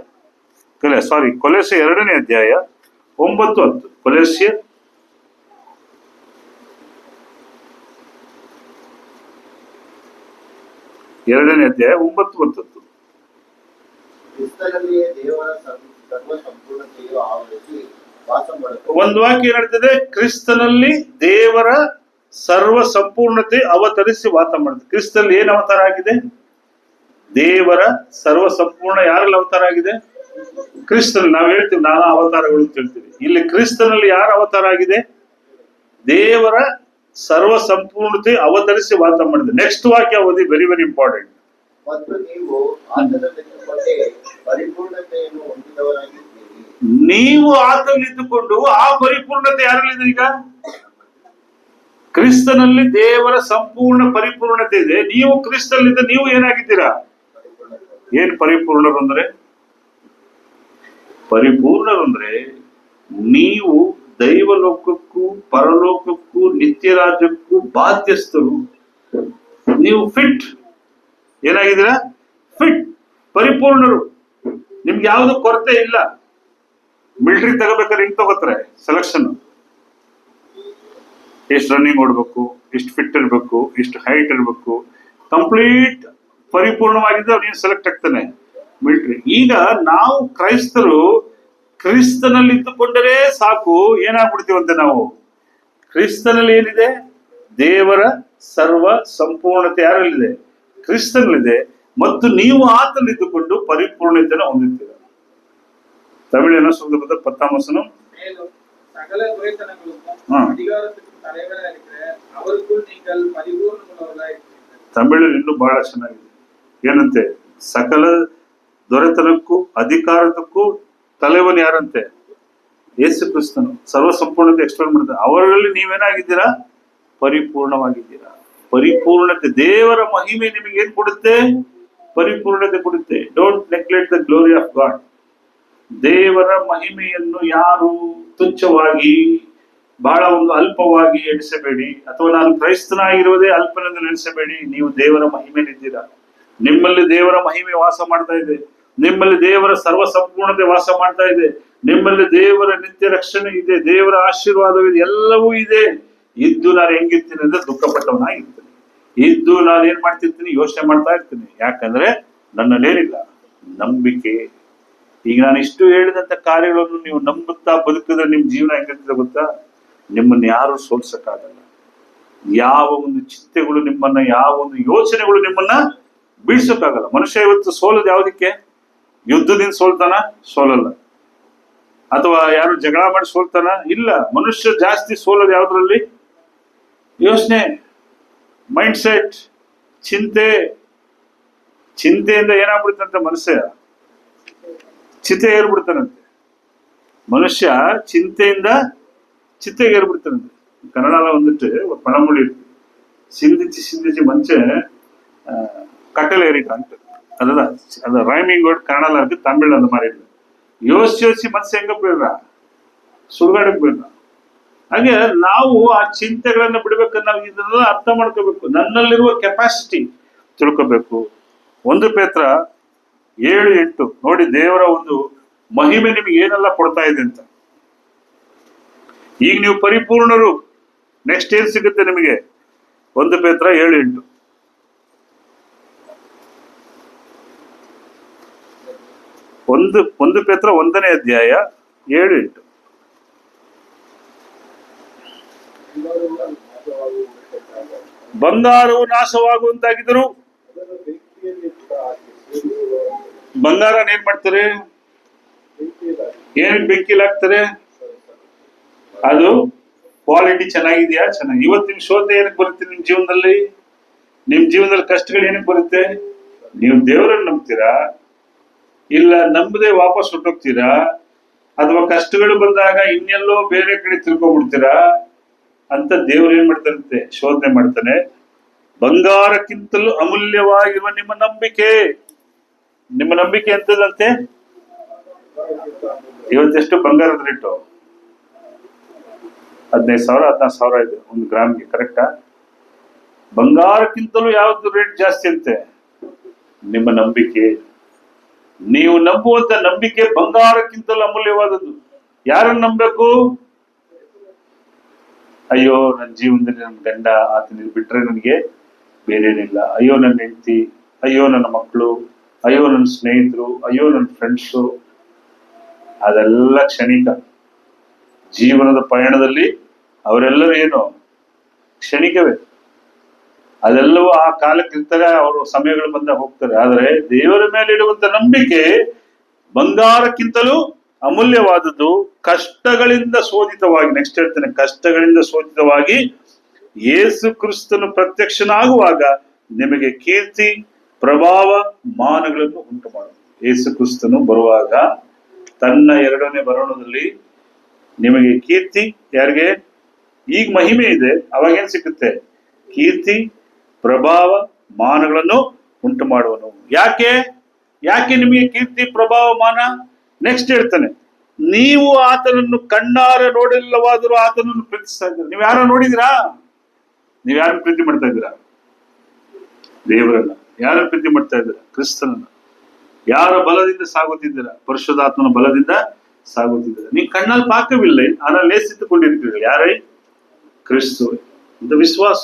Speaker 1: ಕೊಲೊಸ್ಸೆ 2ನೇ ಅಧ್ಯಾಯ 9-10. ಕೊಲೊಸ್ಸೆ 2ನೇ ಅಧ್ಯಾಯ 9-10. ಒಂದು ವಾಕ್ಯ ಏನಾಗ್ತದೆ? ಕ್ರಿಸ್ತನಲ್ಲಿ ದೇವರ ಸರ್ವ ಸಂಪೂರ್ಣತೆ ಅವತರಿಸಿ ವಾಸ ಮಾಡುತ್ತೆ. ಕ್ರಿಸ್ತನಲ್ಲಿ ಏನ್ ಅವತಾರ ಆಗಿದೆ? ದೇವರ ಸರ್ವ ಸಂಪೂರ್ಣ ಯಾರಲ್ಲಿ ಅವತಾರ ಆಗಿದೆ? ಕ್ರಿಸ್ತನಲ್ಲಿ. ನಾವು ಹೇಳ್ತೀವಿ ನಾನಾ ಅವತಾರಗಳು ಅಂತ ಹೇಳ್ತೀವಿ. ಇಲ್ಲಿ ಕ್ರಿಸ್ತನಲ್ಲಿ ಯಾರ ಅವತಾರ ಆಗಿದೆ? ದೇವರ ಸರ್ವ ಸಂಪೂರ್ಣತೆ ಅವತರಿಸಿ ವಾಸ ಮಾಡಿದೆ. ನೆಕ್ಸ್ಟ್ ವಾಕ್ಯ ಓದಿ, ವೆರಿ ವೆರಿ ಇಂಪಾರ್ಟೆಂಟ್. ನೀವು ಆತನಲ್ಲಿದ್ದುಕೊಂಡು ಆ ಪರಿಪೂರ್ಣತೆ ಯಾರಲ್ಲಿದೆ? ಈಗ ಕ್ರಿಸ್ತನಲ್ಲಿ ದೇವರ ಸಂಪೂರ್ಣ ಪರಿಪೂರ್ಣತೆ ಇದೆ. ನೀವು ಕ್ರಿಸ್ತನಲ್ಲಿದ್ದ ನೀವು ಏನಾಗಿದ್ದೀರಾ? ಏನ್ ಪರಿಪೂರ್ಣರು ಅಂದ್ರೆ? ಪರಿಪೂರ್ಣರು ಅಂದ್ರೆ ನೀವು ದೈವಲೋಕಕ್ಕೂ ಪರಲೋಕಕ್ಕೂ ನಿತ್ಯ ರಾಜ್ಯಕ್ಕೂ ಬಾಧ್ಯಸ್ಥರು. ನೀವು ಫಿಟ್ ಏನಾಗಿದ್ದೀರಾ? ಫಿಟ್, ಪರಿಪೂರ್ಣರು. ನಿಮ್ಗೆ ಯಾವ್ದು ಕೊರತೆ ಇಲ್ಲ. ಮಿಲಿಟರಿ ತಗೋಬೇಕಾದ್ರೆ ಹೆಂಗ್ ತಗೋತಾರೆ ಸೆಲೆಕ್ಷನ್? ಎಷ್ಟು ರನ್ನಿಂಗ್ ಓಡ್ಬೇಕು, ಎಷ್ಟು ಫಿಟ್ ಇರ್ಬೇಕು, ಎಷ್ಟು ಹೈಟ್ ಇರ್ಬೇಕು, ಕಂಪ್ಲೀಟ್ ಪರಿಪೂರ್ಣವಾಗಿದ್ದರೆ ಅವ್ನು ಸೆಲೆಕ್ಟ್ ಆಗ್ತಾನೆ ಮಿಲಿಟರಿ. ಈಗ ನಾವು ಕ್ರೈಸ್ತರು ಕ್ರಿಸ್ತನಲ್ಲಿ ಇದ್ದುಕೊಂಡರೆ ಸಾಕು, ಏನಾಗ್ಬಿಡ್ತೀವಂತೆ ನಾವು? ಕ್ರಿಸ್ತನಲ್ಲಿ ಏನಿದೆ? ದೇವರ ಸರ್ವ ಸಂಪೂರ್ಣತೆ ಯಾರಲ್ಲಿದೆ? ಕ್ರಿಸ್ತನಲ್ಲಿದೆ. ಮತ್ತು ನೀವು ಆತನಲ್ಲಿದ್ದುಕೊಂಡು ಪರಿಪೂರ್ಣತೆಯನ್ನು ಹೊಂದಿದ್ದೀರ. தமிழ் என்ன சொல்றது? 10ஆம் வசனம்.
Speaker 2: சகல துரைத்தனங்களுக்கும் அதிகாரத்துக்கும் தலைவராக இருக்கிற அவருக்குள் நீங்கள் பரிபூர்ணமுள்ளவர்களாய் இருக்கிறீர்கள்.
Speaker 1: ತಮಿಳಲ್ಲಿ ಇನ್ನೂ ಬಹಳ ಚೆನ್ನಾಗಿದೆ. ಏನಂತೆ? ಸಕಲ ದೊರೆತನಕ್ಕೂ ಅಧಿಕಾರಕ್ಕೂ ತಲೆವನ್ ಯಾರಂತೆ? ಯೇಸು ಕ್ರಿಸ್ತನು. ಸರ್ವ ಸಂಪೂರ್ಣತೆ ಎಕ್ಸ್ಪ್ಲೇನ್ ಮಾಡ್ತಾರೆ. ಅವರಲ್ಲಿ ನೀವೇನಾಗಿದ್ದೀರಾ? ಪರಿಪೂರ್ಣವಾಗಿದ್ದೀರಾ. ಪರಿಪೂರ್ಣತೆ, ದೇವರ ಮಹಿಮೆ ನಿಮಗೆ ಏನ್ ಕೊಡುತ್ತೆ? ಪರಿಪೂರ್ಣತೆ ಕೊಡುತ್ತೆ. Don't neglect the glory of god. ದೇವರ ಮಹಿಮೆಯನ್ನು ಯಾರು ತುಚ್ಛವಾಗಿ, ಬಹಳ ಒಂದು ಅಲ್ಪವಾಗಿ ಎಣಿಸಬೇಡಿ. ಅಥವಾ ನಾನು ಕ್ರೈಸ್ತನಾಗಿರುವುದೇ ಅಲ್ಪನೆಂದು ನೆನೆಸಬೇಡಿ. ನೀವು ದೇವರ ಮಹಿಮೆಯಲ್ಲಿದ್ದೀರಾ. ನಿಮ್ಮಲ್ಲಿ ದೇವರ ಮಹಿಮೆ ವಾಸ ಮಾಡ್ತಾ ಇದೆ. ನಿಮ್ಮಲ್ಲಿ ದೇವರ ಸರ್ವ ಸಂಪೂರ್ಣತೆ ವಾಸ ಮಾಡ್ತಾ ಇದೆ. ನಿಮ್ಮಲ್ಲಿ ದೇವರ ನಿತ್ಯ ರಕ್ಷಣೆ ಇದೆ. ದೇವರ ಆಶೀರ್ವಾದವಿದೆ. ಎಲ್ಲವೂ ಇದೆ. ಇದ್ದು ನಾನು ಹೆಂಗಿರ್ತೀನಿ ಅಂದ್ರೆ ದುಃಖಪಟ್ಟವನಾಗಿರ್ತೀನಿ. ಇದ್ದು ನಾನು ಏನ್ ಮಾಡ್ತಿರ್ತೀನಿ? ಯೋಚನೆ ಮಾಡ್ತಾ ಇರ್ತೀನಿ. ಯಾಕಂದ್ರೆ ನನ್ನಲ್ಲೇನಿಲ್ಲ? ನಂಬಿಕೆ. ಈಗ ನಾನು ಇಷ್ಟು ಹೇಳಿದಂತ ಕಾರ್ಯಗಳನ್ನು ನೀವು ನಂಬುತ್ತಾ ಬದುಕಿದ್ರೆ ನಿಮ್ ಜೀವನ ಹೆಂಗಿರ್ತದೆ ಗೊತ್ತಾ? ನಿಮ್ಮನ್ನ ಯಾರು ಸೋಲ್ಸಕ್ಕಾಗಲ್ಲ. ಯಾವ ಒಂದು ಚಿಂತೆಗಳು ನಿಮ್ಮನ್ನ, ಯಾವ ಒಂದು ಯೋಚನೆಗಳು ನಿಮ್ಮನ್ನ ಬೀಳ್ಸೋಕ್ಕಾಗಲ್ಲ. ಮನುಷ್ಯ ಇವತ್ತು ಸೋಲೋದು ಯಾವುದಕ್ಕೆ? ಯುದ್ಧದಿಂದ ಸೋಲ್ತಾನ? ಸೋಲಲ್ಲ. ಅಥವಾ ಯಾರು ಜಗಳ ಮಾಡಿ ಸೋಲ್ತಾನ? ಇಲ್ಲ. ಮನುಷ್ಯ ಜಾಸ್ತಿ ಸೋಲೋದು ಯಾವ್ದ್ರಲ್ಲಿ? ಯೋಚನೆ, ಮೈಂಡ್ ಸೆಟ್, ಚಿಂತೆ. ಚಿಂತೆಯಿಂದ ಏನಾಗ್ಬಿಡ್ತಂತೆ? ಮನುಷ್ಯ ಚಿತೆ ಏರ್ಬಿಡ್ತಾನಂತೆ. ಮನುಷ್ಯ ಚಿಂತೆಯಿಂದ ಚಿತೆಗೆ ಏರ್ಬಿಡ್ತಾನಂತೆ. ಕನ್ನಡ வந்துட்டு ஒரு பழமொழி இருக்கு. சிந்திச்சு சிந்திச்சு மனுஷன் கட்டளை ஏறிட்டான்ட்டு. அதுதான் அந்த ரைமிங் வேர்ட் கன்னடால இருக்கு, தமிழ்ல அந்த மாதிரி இல்லை. யோசிச்சு யோசிச்சு ಮನುಷ್ಯ ಹೆಂಗ போயிடுறா? ಸುಡುಗಾಡಕ್ಕೆ போயிடுறா. ಹಾಗೆ ನಾವು ಆ ಚಿಂತೆಗಳನ್ನ ಬಿಡ್ಬೇಕು. ನಾವು ಇದನ್ನೆಲ್ಲ ಅರ್ಥ ಮಾಡ್ಕೋಬೇಕು. ನನ್ನಲ್ಲಿರುವ ಕೆಪಾಸಿಟಿ ತಿಳ್ಕೋಬೇಕು. 1 ಪೇತ್ರ 7:8 ನೋಡಿ, ದೇವರ ಒಂದು ಮಹಿಮೆ ನಿಮಗೆ ಏನೆಲ್ಲ ಕೊಡ್ತಾ ಇದೆ ಅಂತ. ಈಗ ನೀವು ಪರಿಪೂರ್ಣರು. ನೆಕ್ಸ್ಟ್ ಏನ್ ಸಿಗುತ್ತೆ ನಿಮಗೆ? 1 ಪೇತ್ರ 7:8. 1 ಪೇತ್ರ 1ನೇ ಅಧ್ಯಾಯ 7:8. ಬಂಗಾರವು ನಾಶವಾಗುವಂತಾಗಿದ್ದರು. ಬಂಗಾರ ಏನ್ ಮಾಡ್ತಾರೆ? ಏನ್ ಬೆಂಕಿಲ್ ಹಾಕ್ತಾರೆ? ಅದು ಕ್ವಾಲಿಟಿ ಚೆನ್ನಾಗಿದೆಯಾ? ಚೆನ್ನಾಗಿ. ಇವತ್ತು ನಿಮ್ ಶೋಧನೆ ಏನಕ್ಕೆ ಬರುತ್ತೆ ನಿಮ್ ಜೀವನದಲ್ಲಿ? ನಿಮ್ ಜೀವನದಲ್ಲಿ ಕಷ್ಟಗಳು ಏನಕ್ಕೆ ಬರುತ್ತೆ? ನೀವು ದೇವರನ್ನು ನಂಬ್ತೀರಾ? ಇಲ್ಲ ನಂಬದೆ ವಾಪಸ್ ಹೊಟ್ಟೋಗ್ತೀರಾ? ಅಥವಾ ಕಷ್ಟಗಳು ಬಂದಾಗ ಇನ್ನೆಲ್ಲೋ ಬೇರೆ ಕಡೆ ತಿಳ್ಕೊಂಡ್ಬಿಡ್ತೀರಾ ಅಂತ ದೇವ್ರು ಏನ್ ಮಾಡ್ತಾರಂತೆ? ಶೋಧನೆ ಮಾಡ್ತಾನೆ. ಬಂಗಾರಕ್ಕಿಂತಲೂ ಅಮೂಲ್ಯವಾಗಿರುವ ನಿಮ್ಮ ನಂಬಿಕೆ. ನಿಮ್ಮ ನಂಬಿಕೆ ಎಂತದಂತೆ? ಇವತ್ತೆಷ್ಟು ಬಂಗಾರದ ರೇಟು? 15,000 16,000 ಇದೆ 1 ಗ್ರಾಮ್ಗೆ. ಕರೆಕ್ಟಾ? ಬಂಗಾರಕ್ಕಿಂತಲೂ ಯಾವ್ದು ರೇಟ್ ಜಾಸ್ತಿ ಅಂತೆ? ನಿಮ್ಮ ನಂಬಿಕೆ. ನೀವು ನಂಬುವಂತ ನಂಬಿಕೆ ಬಂಗಾರಕ್ಕಿಂತಲೂ ಅಮೂಲ್ಯವಾದದ್ದು. ಯಾರನ್ನು ನಂಬಬೇಕು? ಅಯ್ಯೋ ನನ್ನ ಜೀವನದಲ್ಲಿ ನನ್ನ ಗಂಡ, ಆತನಿಗೆ ಬಿಟ್ರೆ ನನಗೆ ಬೇರೇನಿಲ್ಲ. ಅಯ್ಯೋ ನನ್ನ ಹೆಂಡತಿ, ಅಯ್ಯೋ ನನ್ನ ಮಕ್ಕಳು, ಅಯ್ಯೋ ನನ್ನ ಸ್ನೇಹಿತರು, ಅಯ್ಯೋ ನನ್ನ ಫ್ರೆಂಡ್ಸು. ಅದೆಲ್ಲ ಕ್ಷಣಿಕ. ಜೀವನದ ಪಯಣದಲ್ಲಿ ಅವರೆಲ್ಲರೂ ಏನು? ಕ್ಷಣಿಕವೇ. ಅದೆಲ್ಲವೂ ಆ ಕಾಲಕ್ಕೆ ಇರ್ತಾರೆ. ಅವರು ಸಮಯಗಳು ಬಂದ ಹೋಗ್ತಾರೆ. ಆದರೆ ದೇವರ ಮೇಲೆ ಇಡುವಂತ ನಂಬಿಕೆ ಬಂಗಾರಕ್ಕಿಂತಲೂ ಅಮೂಲ್ಯವಾದದ್ದು. ಕಷ್ಟಗಳಿಂದ ಶೋಧಿತವಾಗಿ, ನೆಕ್ಸ್ಟ್ ಹೇಳ್ತೇನೆ, ಕಷ್ಟಗಳಿಂದ ಶೋಧಿತವಾಗಿ ಯೇಸು ಕ್ರಿಸ್ತನು ಪ್ರತ್ಯಕ್ಷನಾಗುವಾಗ ನಿಮಗೆ ಕೀರ್ತಿ, ಪ್ರಭಾವ, ಮಾನಗಳನ್ನು ಉಂಟು ಮಾಡುವುದು. ಯೇಸು ಕ್ರಿಸ್ತನು ಬರುವಾಗ ತನ್ನ 2ನೇ ಬರೋಣದಲ್ಲಿ ನಿಮಗೆ ಕೀರ್ತಿ, ಯಾರಿಗೆ? ಈಗ ಮಹಿಮೆ ಇದೆ, ಅವಾಗ ಏನ್ ಸಿಗುತ್ತೆ? ಕೀರ್ತಿ, ಪ್ರಭಾವ, ಮಾನಗಳನ್ನು ಉಂಟು ಮಾಡುವನು. ಯಾಕೆ? ಯಾಕೆ ನಿಮಗೆ ಕೀರ್ತಿ, ಪ್ರಭಾವ, ಮಾನ? ನೆಕ್ಸ್ಟ್ ಹೇಳ್ತಾನೆ, ನೀವು ಆತನನ್ನು ಕಣ್ಣಾರ ನೋಡಿಲ್ಲವಾದರೂ ಆತನನ್ನು ಪ್ರೀತಿಸ್ತಾ ಇದ್ದೀರಾ. ನೀವು ಯಾರ ನೋಡಿದಿರಾ? ನೀವು ಯಾರನ್ನು ಪ್ರೀತಿ ಮಾಡ್ತಾ ಇದ್ದೀರಾ? ದೇವರನ್ನ. ಯಾರನ್ನು ಪ್ರೀತಿ ಮಾಡ್ತಾ ಇದ್ದೀರಾ? ಕ್ರಿಸ್ತನನ್ನ. ಯಾರ ಬಲದಿಂದ ಸಾಗುತ್ತಿದ್ದೀರಾ? ಪರಿಶುದ್ಧಾತ್ಮನ ಬಲದಿಂದ ಸಾಗುತ್ತಿದ್ದೀರಾ. ನೀವು ಕಣ್ಣಲ್ಲಿ ಪಾಕವಿಲ್ಲ, ஆனால் லேசித்துக்கொண்டிருக்கிறீர்கள். ಯಾರೈ? ಕ್ರಿಸ್ತು. ಇದು ವಿಶ್ವಾಸ.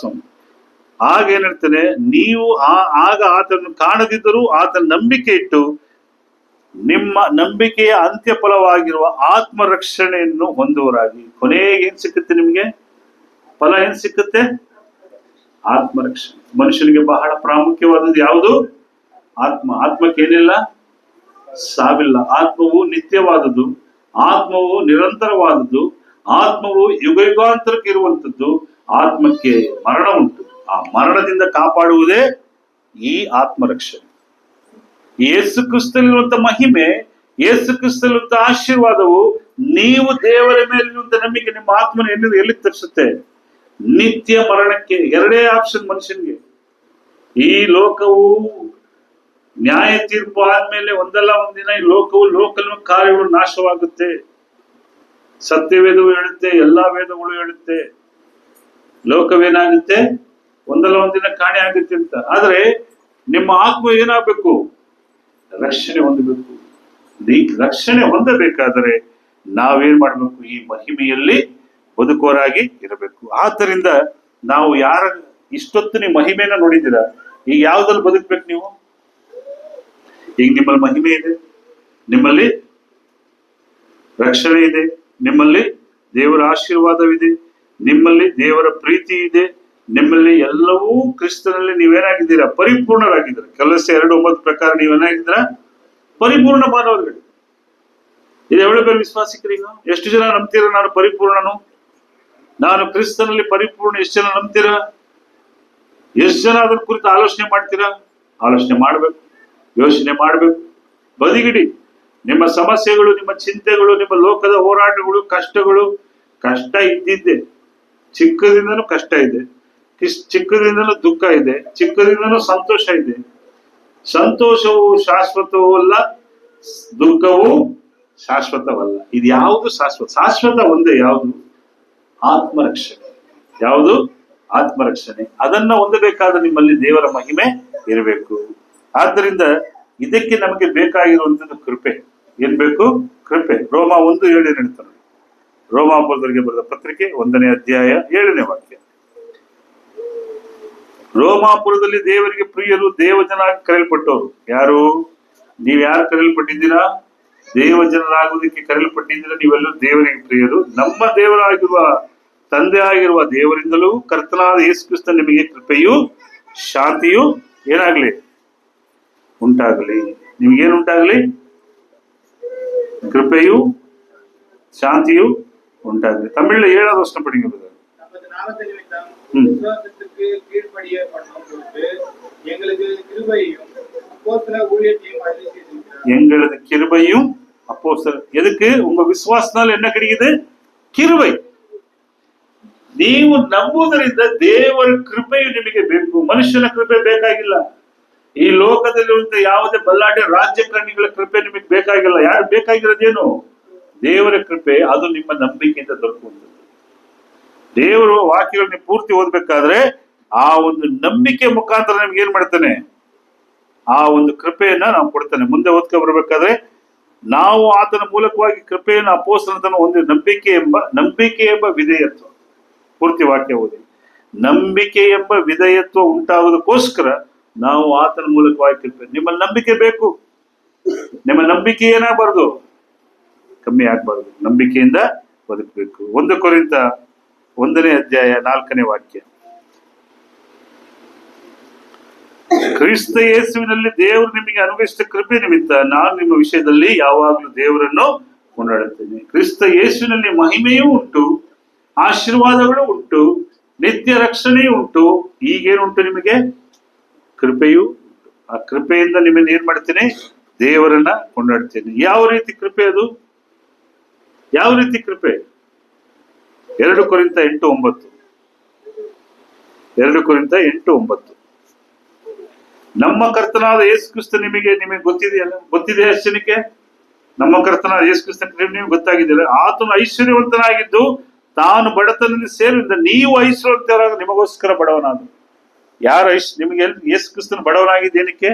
Speaker 1: ಆಗ ಏನಿರ್ತಾನೆ? ನೀವು ಆಗ ಆತನನ್ನು ಕಾಣದಿದ್ದರೂ ಆತನ ನಂಬಿಕೆ ಇಟ್ಟು ನಿಮ್ಮ ನಂಬಿಕೆಯ ಅಂತ್ಯ ಫಲವಾಗಿರುವ ಆತ್ಮರಕ್ಷಣೆಯನ್ನು ಹೊಂದುವರಾಗಿ. ಕೊನೆಗೆ ಏನ್ ಸಿಕ್ಕುತ್ತೆ ನಿಮ್ಗೆ? ಫಲ ಏನ್ ಸಿಕ್ಕುತ್ತೆ? ಆತ್ಮರಕ್ಷಣೆ. ಮನುಷ್ಯನಿಗೆ ಬಹಳ ಪ್ರಾಮುಖ್ಯವಾದದ್ದು ಯಾವುದು? ಆತ್ಮ. ಆತ್ಮಕ್ಕೆ ಏನಿಲ್ಲ? ಸಾವಿಲ್ಲ. ಆತ್ಮವು ನಿತ್ಯವಾದದ್ದು. ಆತ್ಮವು ನಿರಂತರವಾದದ್ದು. ಆತ್ಮವು ಯುಗಾಂತರಕ್ಕೆ ಇರುವಂತದ್ದು. ಆತ್ಮಕ್ಕೆ ಮರಣ ಉಂಟು. ಆ ಮರಣದಿಂದ ಕಾಪಾಡುವುದೇ ಈ ಆತ್ಮರಕ್ಷಣೆ. ಯೇಸು ಕ್ರಿಸ್ತನಿರುವಂತ ಮಹಿಮೆ ಯೇಸು ಕ್ರಿಸ್ತಲ್ಲಿರುವಂತ ಆಶೀರ್ವಾದವು ನೀವು ದೇವರ ಮೇಲಿರುವಂತ ನಂಬಿಕೆ ನಿಮ್ಮ ಆತ್ಮನ ಎಲ್ಲಿ ತರಿಸುತ್ತೆ? ನಿತ್ಯ ಮರಣಕ್ಕೆ. ಎರಡೇ ಆಪ್ಷನ್ ಮನುಷ್ಯನ್ಗೆ. ಈ ಲೋಕವು ನ್ಯಾಯ ತೀರ್ಪು ಆದ್ಮೇಲೆ ಒಂದಲ್ಲ ಒಂದಿನ ಈ ಲೋಕದ ಕಾರ್ಯಗಳು ನಾಶವಾಗುತ್ತೆ. ಸತ್ಯವೇದವು ಹೇಳುತ್ತೆ, ಎಲ್ಲಾ ವೇದಗಳು ಹೇಳುತ್ತೆ, ಲೋಕವೇನಾಗುತ್ತೆ, ಒಂದಲ್ಲ ಒಂದಿನ ಕಾಣೆ ಆಗುತ್ತೆ ಅಂತ. ಆದ್ರೆ ನಿಮ್ಮ ಆತ್ಮ ಏನಾಗಬೇಕು? ರಕ್ಷಣೆ ಹೊಂದಬೇಕು. ರಕ್ಷಣೆ ಹೊಂದಬೇಕಾದರೆ ನಾವೇನ್ ಮಾಡ್ಬೇಕು? ಈ ಮಹಿಮೆಯಲ್ಲಿ ಬದುಕೋರಾಗಿ ಇರಬೇಕು. ಆದ್ದರಿಂದ ನಾವು ಇಷ್ಟೊತ್ತು ನೀವು ಮಹಿಮೆನ ನೋಡಿದ್ದೀರಾ, ಈಗ ಯಾವ್ದ್ರಲ್ಲಿ ಬದುಕ್ಬೇಕು ನೀವು? ಈಗ ನಿಮ್ಮಲ್ಲಿ ಮಹಿಮೆ ಇದೆ, ನಿಮ್ಮಲ್ಲಿ ರಕ್ಷಣೆ ಇದೆ, ನಿಮ್ಮಲ್ಲಿ ದೇವರ ಆಶೀರ್ವಾದವಿದೆ, ನಿಮ್ಮಲ್ಲಿ ದೇವರ ಪ್ರೀತಿ ಇದೆ, ನಿಮ್ಮಲ್ಲಿ ಎಲ್ಲವೂ ಕ್ರಿಸ್ತನಲ್ಲಿ ನೀವೇನಾಗಿದ್ದೀರಾ? ಪರಿಪೂರ್ಣರಾಗಿದ್ದೀರಾ. ಕೆಲಸ 2:9 ಪ್ರಕಾರ ನೀವೇನಾಗಿದ್ದೀರಾ? ಪರಿಪೂರ್ಣ ಮಾನವರುಗಳು. ಇದು ಎವಳ ಬೇರೆ ವಿಶ್ವಾಸಿಕರೀಗ ಎಷ್ಟು ಜನ ನಂಬ್ತೀರಾ ನಾನು ಪರಿಪೂರ್ಣನು, ನಾನು ಕ್ರಿಸ್ತನಲ್ಲಿ ಪರಿಪೂರ್ಣ? ಎಷ್ಟು ಜನ ನಂಬ್ತೀರಾ? ಎಷ್ಟು ಜನ ಅದ್ರ ಕುರಿತು ಆಲೋಚನೆ ಮಾಡ್ತೀರಾ? ಆಲೋಚನೆ ಮಾಡ್ಬೇಕು, ಯೋಚನೆ ಮಾಡ್ಬೇಕು. ಬದಿಗಿಡಿ ನಿಮ್ಮ ಸಮಸ್ಯೆಗಳು, ನಿಮ್ಮ ಚಿಂತೆಗಳು, ನಿಮ್ಮ ಲೋಕದ ಹೋರಾಟಗಳು, ಕಷ್ಟಗಳು. ಕಷ್ಟ ಇದ್ದಿದ್ದೆ, ಚಿಕ್ಕದಿಂದನೂ ಕಷ್ಟ ಇದೆ, ಚಿಕ್ಕದಿಂದನೂ ದುಃಖ ಇದೆ, ಚಿಕ್ಕದಿಂದನೂ ಸಂತೋಷ ಇದೆ. ಸಂತೋಷವು ಶಾಶ್ವತವೂ ಅಲ್ಲ, ದುಃಖವು ಶಾಶ್ವತವಲ್ಲ. ಇದು ಯಾವುದು ಶಾಶ್ವತ? ಶಾಶ್ವತ ಒಂದೇ. ಯಾವುದು? ಆತ್ಮರಕ್ಷಣೆ. ಯಾವುದು? ಆತ್ಮರಕ್ಷಣೆ. ಅದನ್ನ ಹೊಂದಬೇಕಾದ್ರೆ ನಿಮ್ಮಲ್ಲಿ ದೇವರ ಮಹಿಮೆ ಇರಬೇಕು. ಆದ್ದರಿಂದ ಇದಕ್ಕೆ ನಮಗೆ ಬೇಕಾಗಿರುವಂತದ್ದು ಕೃಪೆ. ಏನ್ ಬೇಕು? ಕೃಪೆ. ರೋಮ 1:7 ಹೇಳ್ತಾರೆ. ರೋಮಾಪುರದವರಿಗೆ ಬರೆದ ಪತ್ರಿಕೆ 1ನೇ ಅಧ್ಯಾಯ 7ನೇ ವಾಕ್ಯ. ರೋಮಾಪುರದಲ್ಲಿ ದೇವರಿಗೆ ಪ್ರಿಯರು, ದೇವಜನಾಗಿ ಕರೆಯಲ್ಪಟ್ಟವರು. ಯಾರು? ನೀವ್ ಯಾರು ಕರೆಯಲ್ಪಟ್ಟಿದ್ದೀರಾ? ದೇವಜನರಾಗುವುದಕ್ಕೆ ಕರೆಯಲ್ಪಟ್ಟಿದ್ದೀರಾ. ನೀವೆಲ್ಲರೂ ದೇವರಿಗೆ ಪ್ರಿಯರು. ನಮ್ಮ ದೇವರಾಗಿರುವ ತಂದೆ ಆಗಿರುವ ದೇವರಿಂದಲೂ ಕರ್ತನಾದ ಯೇಸು ಕ್ರಿಸ್ತ ನಿಮಗೆ ಕೃಪೆಯು ಶಾಂತಿಯು ಏನಾಗ್ಲಿ ಉಂಟಾಗಲಿ. ನಿಮ್ಗೇನು ಉಂಟಾಗಲಿ? ಕೃಪೆಯು ಶಾந்தியு உண்டாகுது. தமிழ்ல 7வது வசனம் படிங்க பிரதர். நமது நாமத்தை நிமித்தம் விசுவாசத்துக்கு கீழ்ப்படிய பண்ணோம் பொருட்டு எங்களுக்கு கிருபையும் அப்போஸ்தல ஊழியத்தையும் அருளி செய்திருக்கிறார். எங்களுக்கு கிருபையும் அப்போஸ்தல. எதுக்கு? உங்க விசுவாசத்தால என்ன கிடைக்குது? கிருபை. ನೀವು ನಂಬುವುದರಿಂದ ದೇವರ ಕೃಪೆಯು ನಿಮಗೆ ಬೇಕು. ಮನುಷ್ಯನ ಕೃಪೆ ಬೇಕಾಗಿಲ್ಲ. ಈ ಲೋಕದಲ್ಲಿರುವಂತ ಯಾವುದೇ ಬಲ್ಲಾಟೆ ರಾಜ್ಯಕಾರಣಿಗಳ ಕೃಪೆ ನಿಮಗೆ ಬೇಕಾಗಿಲ್ಲ. ಯಾರು ಬೇಕಾಗಿರೋದೇನು? ದೇವರ ಕೃಪೆ. ಅದು ನಿಮ್ಮ ನಂಬಿಕೆಯಿಂದ ದೊರಕುವಂಥದ್ದು. ದೇವರು ವಾಕ್ಯಗಳನ್ನ ಪೂರ್ತಿ ಓದ್ಬೇಕಾದ್ರೆ ಆ ಒಂದು ನಂಬಿಕೆ ಮುಖಾಂತರ ನಿಮ್ಗೆ ಏನ್ ಮಾಡ್ತಾನೆ? ಆ ಒಂದು ಕೃಪೆಯನ್ನ ನಾವು ಕೊಡ್ತಾನೆ. ಮುಂದೆ ಓದ್ಕೊ ಬರ್ಬೇಕಾದ್ರೆ ನಾವು ಆತನ ಮೂಲಕವಾಗಿ ಕೃಪೆಯನ್ನು ಅಪೊಸ್ತಲತನ ಒಂದು ನಂಬಿಕೆ ಎಂಬ ವಿಧೇಯತ್ವ. ಪೂರ್ತಿ ವಾಕ್ಯ ಓದಿ. ನಂಬಿಕೆ ಎಂಬ ವಿಧೇಯತ್ವ ಉಂಟಾಗುವುದಕ್ಕೋಸ್ಕರ ನಾವು ಆತನ ಮೂಲಕವಾಗಿ ಕೃಪೆ. ನಿಮ್ಮ ನಂಬಿಕೆ ಬೇಕು. ನಿಮ್ಮ ನಂಬಿಕೆ ಏನಾಗಬಾರ್ದು? ಕಮ್ಮಿ ಆಗ್ಬಾರ್ದು. ನಂಬಿಕೆಯಿಂದ ಬದುಕಬೇಕು. 1 ಕೊರಿಂಥ 1ನೇ ಅಧ್ಯಾಯ 4ನೇ ವಾಕ್ಯ. ಕ್ರಿಸ್ತ ಯೇಸುವಿನಲ್ಲಿ ದೇವರು ನಿಮಗೆ ಅನುಗ್ರಹಿಸಿದ ಕೃಪೆ ನಿಮಿತ್ತ ನಾನು ನಿಮ್ಮ ವಿಷಯದಲ್ಲಿ ಯಾವಾಗಲೂ ದೇವರನ್ನು ಕೊಂಡಾಡುತ್ತೇನೆ. ಕ್ರಿಸ್ತ ಯೇಸುವಿನಲ್ಲಿ ಮಹಿಮೆಯೂ ಉಂಟು, ಆಶೀರ್ವಾದಗಳು ಉಂಟು, ನಿತ್ಯ ರಕ್ಷಣೆಯೂ ಉಂಟು. ಈಗೇನುಂಟು ನಿಮಗೆ? ಕೃಪೆಯೂ ಉಂಟು. ಆ ಕೃಪೆಯಿಂದ ನಿಮ್ಮನ್ನು ಏನ್ ಮಾಡ್ತೇನೆ? ದೇವರನ್ನ ಕೊಂಡಾಡ್ತೇನೆ. ಯಾವ ರೀತಿ ಕೃಪೆ ಅದು? ಯಾವ ರೀತಿ ಕೃಪೆ? 2 ಕೊರಿಂಥ 8:9. 2 ಕೊರಿಂಥ 8:9. ನಮ್ಮ ಕರ್ತನಾದ ಯೇಸು ಕ್ರಿಸ್ತ ನಿಮಗೆ ಗೊತ್ತಿದೆಯಲ್ಲ? ಗೊತ್ತಿದೆ ಅಷ್ಟು ಜನಕ್ಕೆ? ನಮ್ಮ ಕರ್ತನಾದ ಯೇಸು ಕ್ರಿಸ್ತ ನಿಮಗೆ ಗೊತ್ತಾಗಿದೆಯಲ್ಲ? ಆತನು ಐಶ್ವರ್ಯವಂತನಾಗಿದ್ದು ತಾನು ಬಡತನದಿಂದ ಸೇರಿದ ನೀವು ಐಶ್ವರ್ಯವಂತರಾಗ ನಿಮಗೋಸ್ಕರ ಬಡವನಾದ. ಯಾರು ನಿಮಗೆ ಯೇಸು ಕ್ರಿಸ್ತನ ಬಡವನಾಗಿದ್ದೇನಕ್ಕೆ?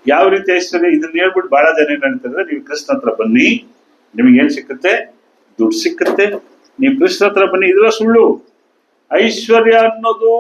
Speaker 1: ಯಾವ ರೀತಿ ಐಶ್ವರ್ಯ? ಇದನ್ನ ಹೇಳ್ಬಿಟ್ಟು ಬಹಳ ಜನ ಏನ್ ಹೇಳ್ತಾರೆ, ನೀವು ಕೃಷ್ಣ ಹತ್ರ ಬನ್ನಿ, ನಿಮ್ಗೆ ಏನ್ ಸಿಕ್ಕುತ್ತೆ? ದುಡ್ಡು ಸಿಕ್ಕುತ್ತೆ. ನೀವು ಕೃಷ್ಣ ಹತ್ರ ಬನ್ನಿ. ಇದೆಲ್ಲ ಸುಳ್ಳು. ಐಶ್ವರ್ಯ ಅನ್ನೋದು